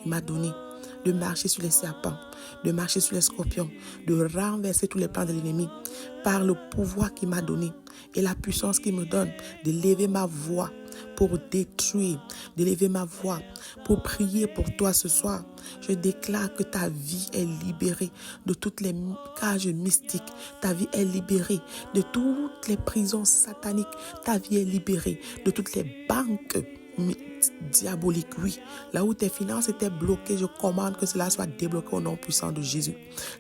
il m'a donné de marcher sur les serpents, de marcher sur les scorpions, de renverser tous les plans de l'ennemi, par le pouvoir qu'il m'a donné et la puissance qu'il me donne de lever ma voix pour détruire, d'élever ma voix pour prier pour toi ce soir. Je déclare que ta vie est libérée de toutes les cages mystiques. Ta vie est libérée de toutes les prisons sataniques. Ta vie est libérée de toutes les banques diaboliques. Oui, là où tes finances étaient bloquées, je commande que cela soit débloqué au nom puissant de Jésus.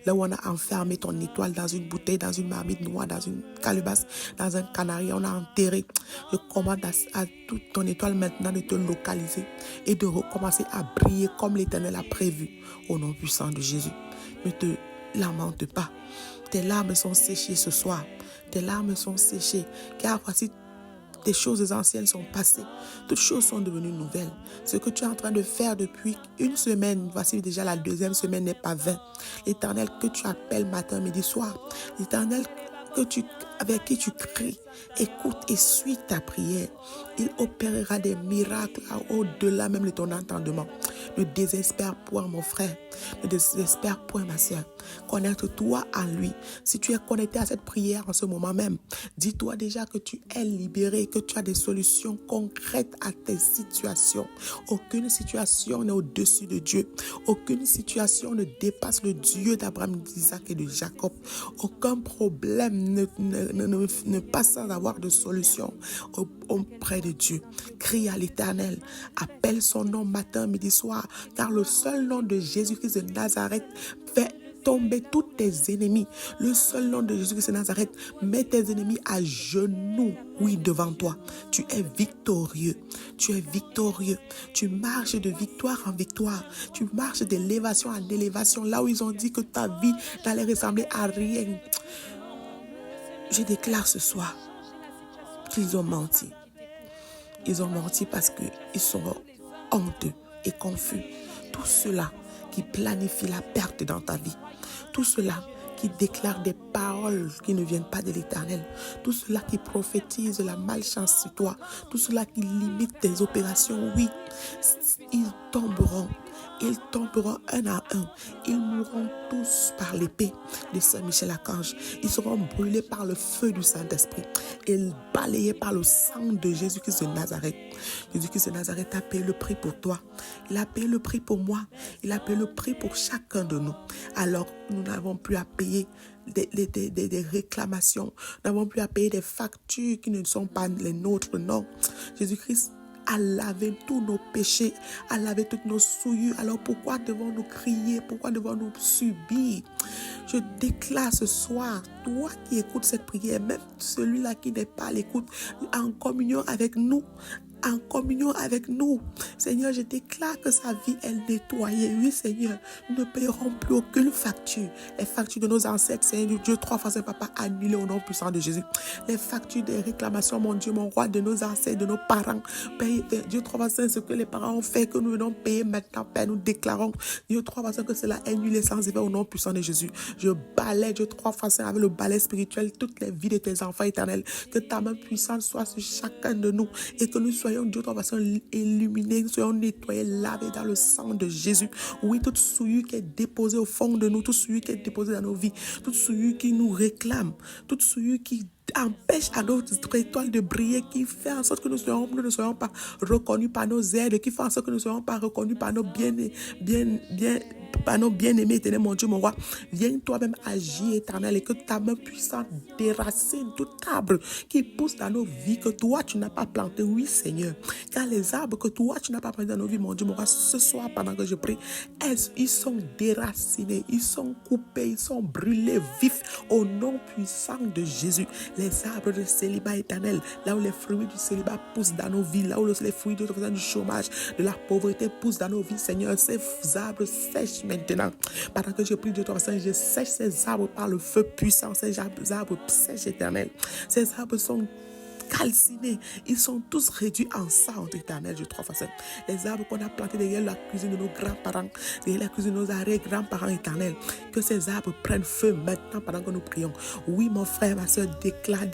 Là où on a enfermé ton étoile dans une bouteille, dans une marmite noire, dans une calebasse, dans un canari, on a enterré. Je commande à toute ton étoile maintenant de te localiser et de recommencer à briller comme l'Éternel a prévu au nom puissant de Jésus. Ne te lamente pas. Tes larmes sont séchées ce soir. Tes larmes sont séchées. Car voici, des choses anciennes sont passées. Toutes choses sont devenues nouvelles. Ce que tu es en train de faire depuis une semaine, voici déjà la deuxième semaine n'est pas vain. L'Éternel que tu appelles matin, midi, soir. L'Éternel avec qui tu cries, écoute et suis ta prière. Il opérera des miracles au-delà même de ton entendement. Ne désespère point, mon frère. Ne désespère point, ma soeur. Connecte-toi à lui. Si tu es connecté à cette prière en ce moment même, dis-toi déjà que tu es libéré, que tu as des solutions concrètes à tes situations. Aucune situation n'est au-dessus de Dieu. Aucune situation ne dépasse le Dieu d'Abraham, d'Isaac et de Jacob. Aucun problème ne passe sans avoir de solution auprès de Dieu. Crie à l'Éternel. Appelle son nom matin, midi, soir. Car le seul nom de Jésus-Christ de Nazareth fait tomber tous tes ennemis. Le seul nom de Jésus-Christ de Nazareth met tes ennemis à genoux, oui, devant toi. Tu es victorieux. Tu es victorieux. Tu marches de victoire en victoire. Tu marches d'élévation en élévation. Là où ils ont dit que ta vie n'allait ressembler à rien. Je déclare ce soir qu'ils ont menti. Ils ont menti parce qu'ils sont honteux et confus. Tout cela qui planifie la perte dans ta vie. Tout cela qui déclare des paroles qui ne viennent pas de l'Éternel. Tout cela qui prophétise la malchance sur toi. Tout cela qui limite tes opérations. Oui, ils tomberont. Ils tomberont un à un. Ils mourront tous par l'épée de Saint Michel Archange. Ils seront brûlés par le feu du Saint-Esprit et balayés par le sang de Jésus-Christ de Nazareth. Jésus-Christ de Nazareth a payé le prix pour toi. Il a payé le prix pour moi. Il a payé le prix pour chacun de nous. Alors, nous n'avons plus à payer des réclamations. Nous n'avons plus à payer des factures qui ne sont pas les nôtres. Non. Jésus-Christ a lavé tous nos péchés, a lavé toutes nos souillures. Alors pourquoi devons-nous crier? Pourquoi devons-nous subir? Je déclare ce soir, toi qui écoutes cette prière, même celui-là qui n'est pas à l'écoute, en communion avec nous, Seigneur, je déclare que sa vie est nettoyée. Oui, Seigneur, nous ne payerons plus aucune facture. Les factures de nos ancêtres, Seigneur Dieu, 3 fois Saint Papa, annulées au nom puissant de Jésus. Les factures des réclamations, mon Dieu, mon roi, de nos ancêtres, de nos parents. Paye, Dieu, 3 fois Saint, ce que les parents ont fait, que nous venons payer maintenant, Père, nous déclarons, Dieu, 3 fois Saint, que cela est annulé sans effet au nom puissant de Jésus. Je balaie, Dieu, 3 fois Saint, avec le balai spirituel, toutes les vies de tes enfants éternels. Que ta main puissante soit sur chacun de nous et que nous soyons, Dieu, 3 fois Saint, illuminés, nous soyons nettoyés, lavés dans le sang de Jésus. Oui, toute souillure qui est déposée au fond de nous, toute souillure qui est déposée dans nos vies, toute souillure qui nous réclame, toute souillure qui empêche à notre étoile de briller, qui fait en sorte que nous ne soyons pas reconnus par nos aides, qui fait en sorte que nous ne soyons pas reconnus par nos bien-aimés, éternel, mon Dieu, mon roi. Viens toi-même agir, éternel, et que ta main puissante déracine tout arbre qui pousse dans nos vies, que toi, tu n'as pas planté. Oui, Seigneur. Car les arbres que toi, tu n'as pas planté dans nos vies, mon Dieu, mon roi, ce soir, pendant que je prie, ils sont déracinés, ils sont coupés, ils sont brûlés vifs au nom puissant de Jésus. Les arbres de célibat éternel, là où les fruits du célibat poussent dans nos vies, là où les fruits du chômage, de la pauvreté poussent dans nos vies, Seigneur, ces arbres sèchent maintenant. Pendant que je prie de toi, Seigneur, je sèche ces arbres par le feu puissant, ces arbres sèchent éternel. Ces arbres sont calcinés, ils sont tous réduits en cendres éternel, je 3 fois 7. Les arbres qu'on a plantés derrière la cuisine de nos grands-parents, derrière la cuisine de nos arrière-grands-parents éternels, que ces arbres prennent feu maintenant pendant que nous prions. Oui, mon frère, ma soeur, déclare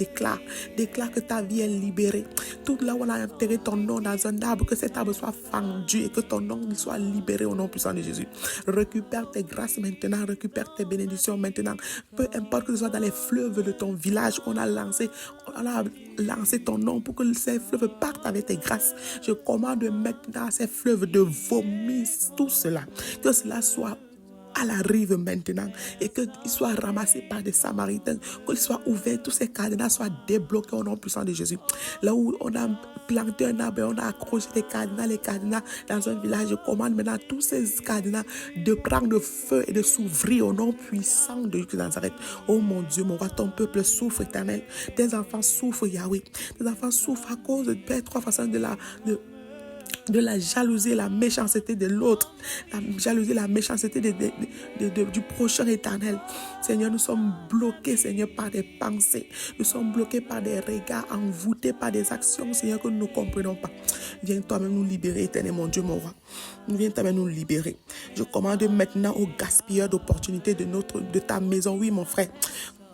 que ta vie est libérée. Tout là où on a enterré ton nom dans un arbre, que cet arbre soit fendu et que ton nom soit libéré au nom puissant de Jésus. Récupère tes grâces maintenant, récupère tes bénédictions maintenant. Peu importe que ce soit dans les fleuves de ton village, on a lancé ton nom pour que ces fleuves partent avec tes grâces. Je commande maintenant à ces fleuves de vomir tout cela. Que cela soit à la rive maintenant et qu'il soit ramassé par des Samaritains, qu'il soit ouvert, tous ces cadenas soient débloqués au nom puissant de Jésus. Là où on a planté un arbre et on a accroché les cadenas dans un village, je commande maintenant à tous ces cadenas de prendre feu et de s'ouvrir au nom puissant de Jésus de Nazareth. Oh mon Dieu, mon roi, ton peuple souffre éternel. Tes enfants souffrent, Yahweh. Tes enfants souffrent à cause de Père 3 façons de la jalousie et la méchanceté de l'autre, la jalousie et la méchanceté du prochain éternel. Seigneur, nous sommes bloqués, Seigneur, par des pensées. Nous sommes bloqués par des regards envoûtés, par des actions, Seigneur, que nous ne comprenons pas. Viens toi-même nous libérer, éternel, mon Dieu, mon roi. Viens toi-même nous libérer. Je commande maintenant aux gaspilleurs d'opportunités de ta maison. Oui, mon frère.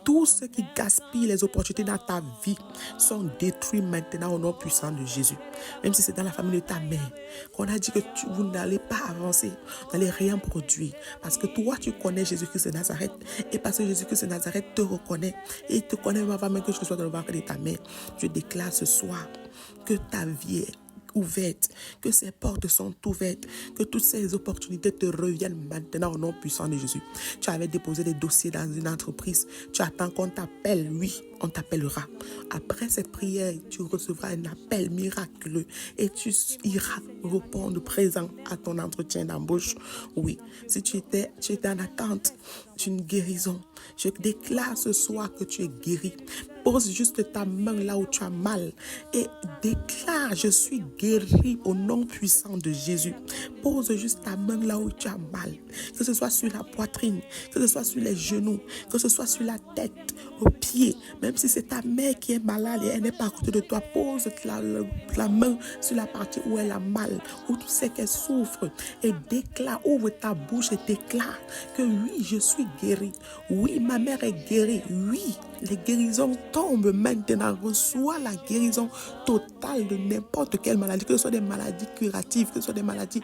Tous ceux qui gaspillent les opportunités dans ta vie sont détruits maintenant au nom puissant de Jésus. Même si c'est dans la famille de ta mère, qu'on a dit que vous n'allez pas avancer, vous n'allez rien produire. Parce que toi, tu connais Jésus-Christ de Nazareth. Et parce que Jésus-Christ de Nazareth te reconnaît. Et il te connaît avant même que je sois dans le ventre de ta mère. Je déclare ce soir que ta vie est ouverte, que ces portes sont ouvertes, que toutes ces opportunités te reviennent maintenant au nom puissant de Jésus. Tu avais déposé des dossiers dans une entreprise, tu attends qu'on t'appelle, oui, on t'appellera. Après cette prière, tu recevras un appel miraculeux et tu iras répondre présent à ton entretien d'embauche. Oui, si tu étais en attente d'une guérison, je déclare ce soir que tu es guéri. Pose juste ta main là où tu as mal et déclare: je suis guéri au nom puissant de Jésus. Pose juste ta main là où tu as mal, que ce soit sur la poitrine, que ce soit sur les genoux, que ce soit sur la tête, aux pieds. Même si c'est ta mère qui est malade et elle n'est pas à côté de toi, pose la main sur la partie où elle a mal, où tu sais qu'elle souffre, et déclare, ouvre ta bouche et déclare que oui, je suis guéri. Oui, ma mère est guérie. Oui, les guérisons tombent maintenant. Reçois la guérison totale de n'importe quelle maladie, que ce soit des maladies curatives, que ce soit des maladies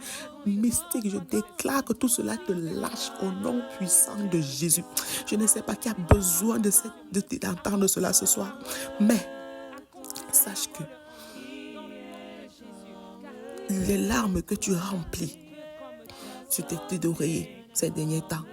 mystiques. Je déclare que tout cela te lâche au nom puissant de Jésus. Je ne sais pas qui a besoin d'entendre cela ce soir, mais sache que les larmes que tu remplis sur tes têtes d'oreiller ces derniers temps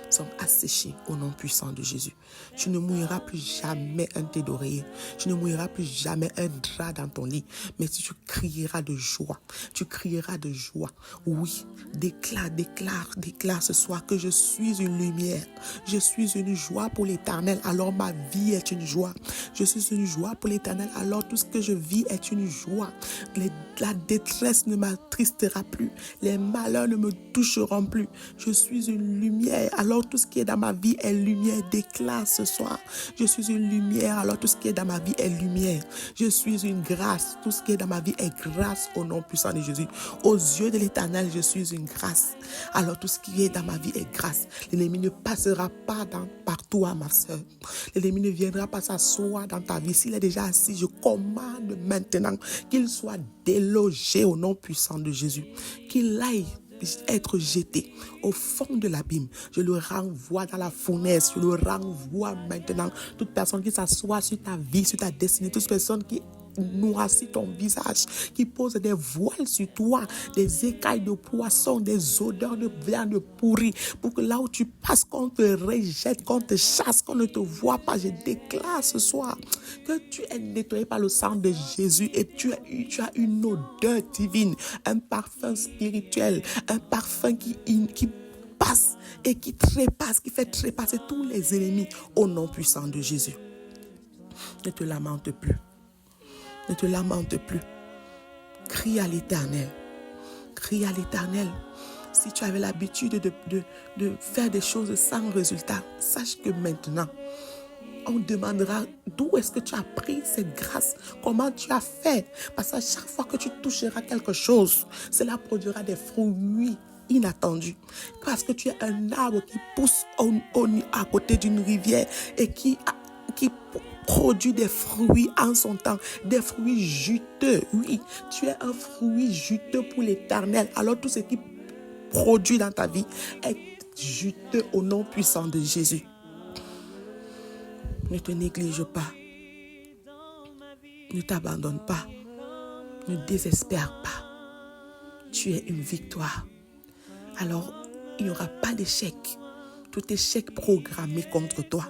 sont asséchés au nom puissant de Jésus. Tu ne mouilleras plus jamais un thé d'oreiller. Tu ne mouilleras plus jamais un drap dans ton lit. Mais tu crieras de joie. Tu crieras de joie. Oui, déclare ce soir que je suis une lumière. Je suis une joie pour l'Éternel. Alors ma vie est une joie. Je suis une joie pour l'Éternel. Alors tout ce que je vis est une joie. La détresse ne m'attristera plus. Les malheurs ne me toucheront plus. Je suis une lumière. Alors tout ce qui est dans ma vie est lumière. Déclare ce soir: je suis une lumière. Alors tout ce qui est dans ma vie est lumière. Je suis une grâce. Tout ce qui est dans ma vie est grâce au nom puissant de Jésus. Aux yeux de l'Éternel, je suis une grâce. Alors tout ce qui est dans ma vie est grâce. L'ennemi ne passera pas par toi, ma soeur. L'ennemi ne viendra pas s'asseoir dans ta vie. S'il est déjà assis, je commande maintenant qu'il soit délogé au nom puissant de Jésus. Qu'il aille être jeté au fond de l'abîme. Je le renvoie dans la fournaise. Je le renvoie maintenant. Toute personne qui s'assoit sur ta vie, sur ta destinée, toute personne qui noircit ton visage, qui pose des voiles sur toi, des écailles de poisson, des odeurs de viande pourrie, pour que là où tu passes, qu'on te rejette, qu'on te chasse, qu'on ne te voit pas. Je déclare ce soir que tu es nettoyé par le sang de Jésus et tu as une odeur divine, un parfum spirituel, un parfum qui passe et qui trépasse, qui fait trépasser tous les ennemis au nom puissant de Jésus. Ne te lamente plus. Ne te lamente plus. Crie à l'Éternel. Crie à l'Éternel. Si tu avais l'habitude de faire des choses sans résultat, sache que maintenant, on demandera d'où est-ce que tu as pris cette grâce, comment tu as fait. Parce qu'à chaque fois que tu toucheras quelque chose, cela produira des fruits inattendus. Parce que tu es un arbre qui pousse à côté d'une rivière et qui produit des fruits en son temps, des fruits juteux. Oui, tu es un fruit juteux pour l'Éternel. Alors tout ce qui produit dans ta vie est juteux au nom puissant de Jésus. Ne te néglige pas. Ne t'abandonne pas. Ne désespère pas. Tu es une victoire. Alors, il n'y aura pas d'échec. Tout échec programmé contre toi.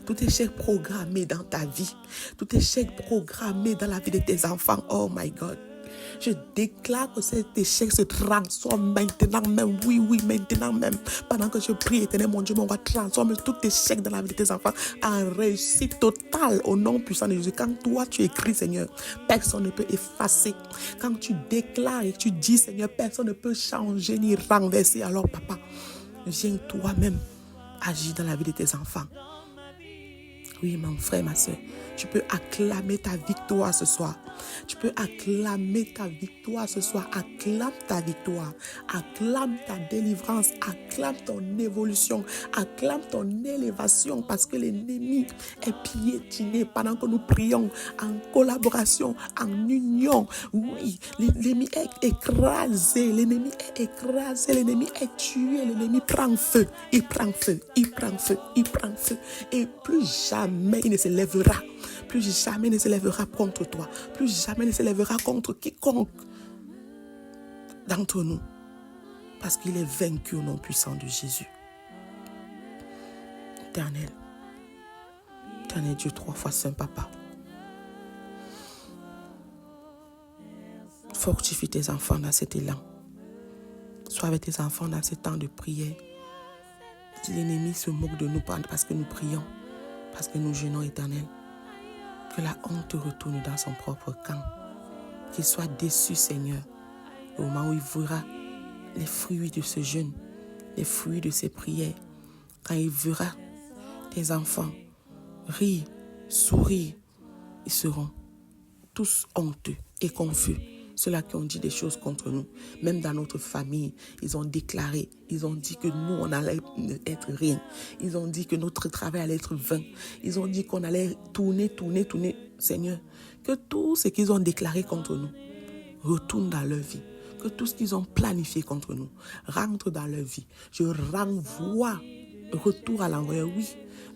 Tout échec programmé dans ta vie. Tout échec programmé dans la vie de tes enfants. Oh my God. Je déclare que cet échec se transforme maintenant même. Oui, maintenant même. Pendant que je prie, Éternel, mon Dieu, mon roi, transforme tout échec dans la vie de tes enfants en réussite totale au nom puissant de Jésus. Quand toi, tu écris, Seigneur, personne ne peut effacer. Quand tu déclares et tu dis, Seigneur, personne ne peut changer ni renverser. Alors, Papa, viens toi-même agir dans la vie de tes enfants. Oui, mon frère, ma soeur, Tu peux acclamer ta victoire ce soir. Tu peux acclamer ta victoire ce soir. Acclame ta victoire. Acclame ta délivrance. Acclame ton évolution. Acclame ton élévation parce que l'ennemi est piétiné pendant que nous prions en collaboration, en union. Oui, l'ennemi est écrasé. L'ennemi est écrasé. L'ennemi est tué. L'ennemi prend feu. Il prend feu. Il prend feu. Il prend feu. Et plus jamais il ne se lèvera. Plus jamais ne se lèvera contre toi. Plus jamais ne se lèvera contre quiconque d'entre nous. Parce qu'il est vaincu au nom puissant de Jésus. Éternel Dieu 3 fois Saint Papa. Fortifie tes enfants dans cet élan. Sois avec tes enfants dans ce temps de prière. Si l'ennemi se moque de nous parce que nous prions, parce que nous jeûnons, Éternel, que la honte retourne dans son propre camp. Qu'il soit déçu, Seigneur, au moment où il verra les fruits de ce jeûne, les fruits de ces prières. Quand il verra tes enfants rire, sourire, ils seront tous honteux et confus. Ceux-là qui ont dit des choses contre nous, même dans notre famille, ils ont déclaré, ils ont dit que nous, on allait être rien. Ils ont dit que notre travail allait être vain. Ils ont dit qu'on allait tourner. Seigneur, que tout ce qu'ils ont déclaré contre nous retourne dans leur vie. Que tout ce qu'ils ont planifié contre nous rentre dans leur vie. Je renvoie, retour à l'envoyeur, oui.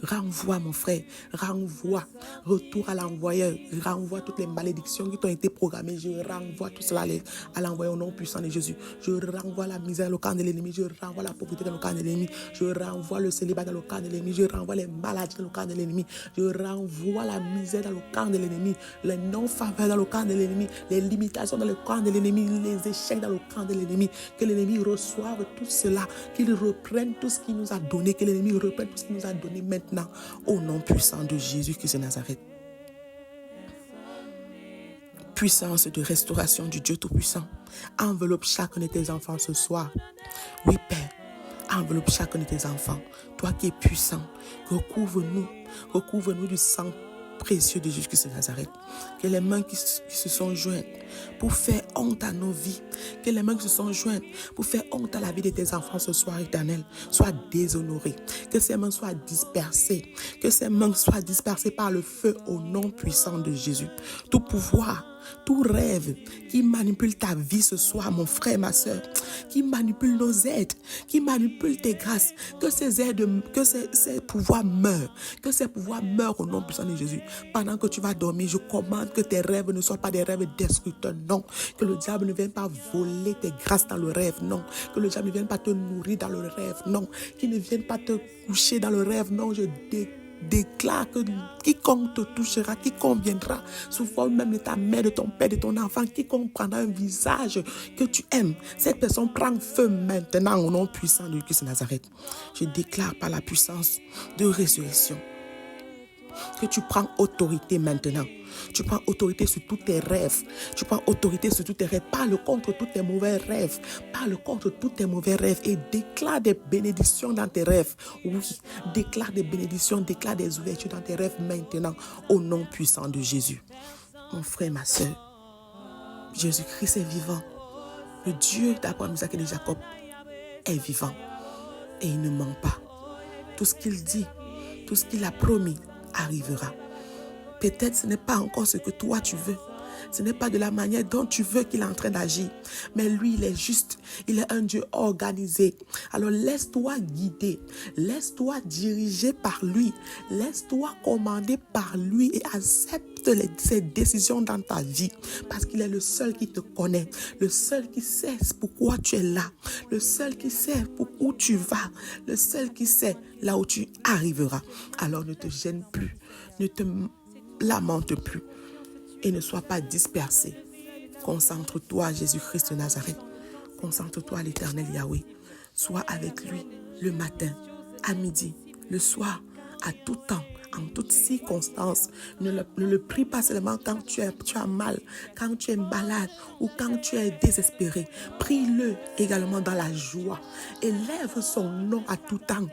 Renvoie mon frère, renvoie, retour à l'envoyeur, renvoie toutes les malédictions qui t'ont été programmées, je renvoie tout cela à l'envoyeur au nom puissant de Jésus. Je renvoie la misère dans le camp de l'ennemi, je renvoie la pauvreté dans le camp de l'ennemi, je renvoie le célibat dans le camp de l'ennemi, je renvoie les maladies dans le camp de l'ennemi, je renvoie la misère dans le camp de l'ennemi, les non-faveurs dans le camp de l'ennemi, les limitations dans le camp de l'ennemi, les échecs dans le camp de l'ennemi, que l'ennemi reçoive tout cela, qu'il reprenne tout ce qu'il nous a donné, que l'ennemi reprenne tout ce qu'il nous a donné maintenant. Au nom puissant de Jésus-Christ de Nazareth. Puissance de restauration du Dieu Tout-Puissant. Enveloppe chacun de tes enfants ce soir. Oui, Père. Enveloppe chacun de tes enfants. Toi qui es puissant, recouvre-nous du sang précieux de Jésus-Christ de Nazareth. Que les mains qui se sont jointes pour faire honte à nos vies, que les mains qui se sont jointes pour faire honte à la vie de tes enfants ce soir, Éternel, soient déshonorées. Que ces mains soient dispersées. Que ces mains soient dispersées par le feu au nom puissant de Jésus. Tout pouvoir, tout rêve qui manipule ta vie ce soir, mon frère, ma soeur, qui manipule nos aides, qui manipule tes grâces, que ces aides, que ces pouvoirs meurent, que ces pouvoirs meurent au nom puissant de Jésus. Pendant que tu vas dormir, je commande que tes rêves ne soient pas des rêves destructeurs, non. Que le diable ne vienne pas voler tes grâces dans le rêve, non. Que le diable ne vienne pas te nourrir dans le rêve, non. Qu'il ne vienne pas te coucher dans le rêve, non. Je déclare que quiconque te touchera, quiconque viendra sous forme même de ta mère, de ton père, de ton enfant, quiconque prendra un visage que tu aimes, cette personne prend feu maintenant au nom puissant de Christ de Nazareth. Je déclare par la puissance de résurrection que tu prends autorité maintenant. Tu prends autorité sur tous tes rêves. Tu prends autorité sur tous tes rêves. Parle contre tous tes mauvais rêves. Parle contre tous tes mauvais rêves et déclare des bénédictions dans tes rêves. Oui, déclare des bénédictions, déclare des ouvertures dans tes rêves maintenant au nom puissant de Jésus. Mon frère, ma soeur, Jésus-Christ est vivant. Le Dieu d'Abraham, Isaac et de Jacob est vivant et il ne ment pas. Tout ce qu'il dit, tout ce qu'il a promis arrivera. Peut-être ce n'est pas encore ce que toi tu veux. Ce n'est pas de la manière dont tu veux qu'il est en train d'agir. Mais lui, il est juste. Il est un Dieu organisé. Alors laisse-toi guider. Laisse-toi diriger par lui. Laisse-toi commander par lui et accepte ses décisions dans ta vie. Parce qu'il est le seul qui te connaît. Le seul qui sait pourquoi tu es là. Le seul qui sait où tu vas. Le seul qui sait là où tu arriveras. Alors ne te gêne plus. Ne te lamente plus. Et ne sois pas dispersé. Concentre-toi à Jésus-Christ de Nazareth. Concentre-toi à l'Éternel Yahweh. Sois avec lui le matin, à midi, le soir, à tout temps, en toutes circonstances. Ne le prie pas seulement quand tu as mal, quand tu es malade ou quand tu es désespéré. Prie-le également dans la joie. Élève son nom à tout temps.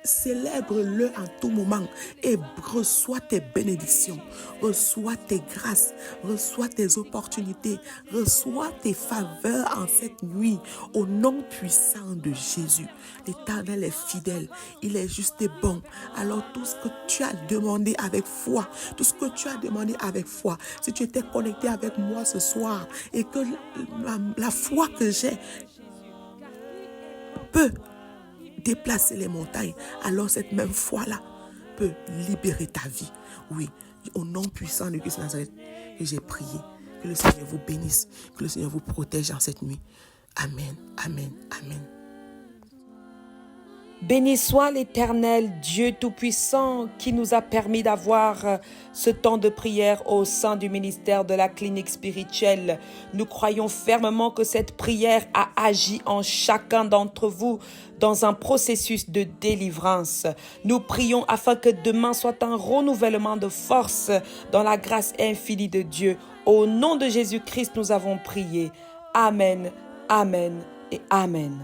Célèbre-le en tout moment et reçois tes bénédictions, reçois tes grâces, reçois tes opportunités, reçois tes faveurs en cette nuit au nom puissant de Jésus. L'Éternel est fidèle, il est juste et bon. Alors tout ce que tu as demandé avec foi, tout ce que tu as demandé avec foi, si tu étais connecté avec moi ce soir et que la foi que j'ai peut déplacer les montagnes, alors cette même foi-là peut libérer ta vie. Oui, au nom puissant de Christ de Nazareth que j'ai prié. Que le Seigneur vous bénisse, que le Seigneur vous protège en cette nuit. Amen, amen, amen. Béni soit l'Éternel, Dieu Tout-Puissant, qui nous a permis d'avoir ce temps de prière au sein du ministère de la clinique spirituelle. Nous croyons fermement que cette prière a agi en chacun d'entre vous dans un processus de délivrance. Nous prions afin que demain soit un renouvellement de force dans la grâce infinie de Dieu. Au nom de Jésus-Christ, nous avons prié. Amen, amen et amen.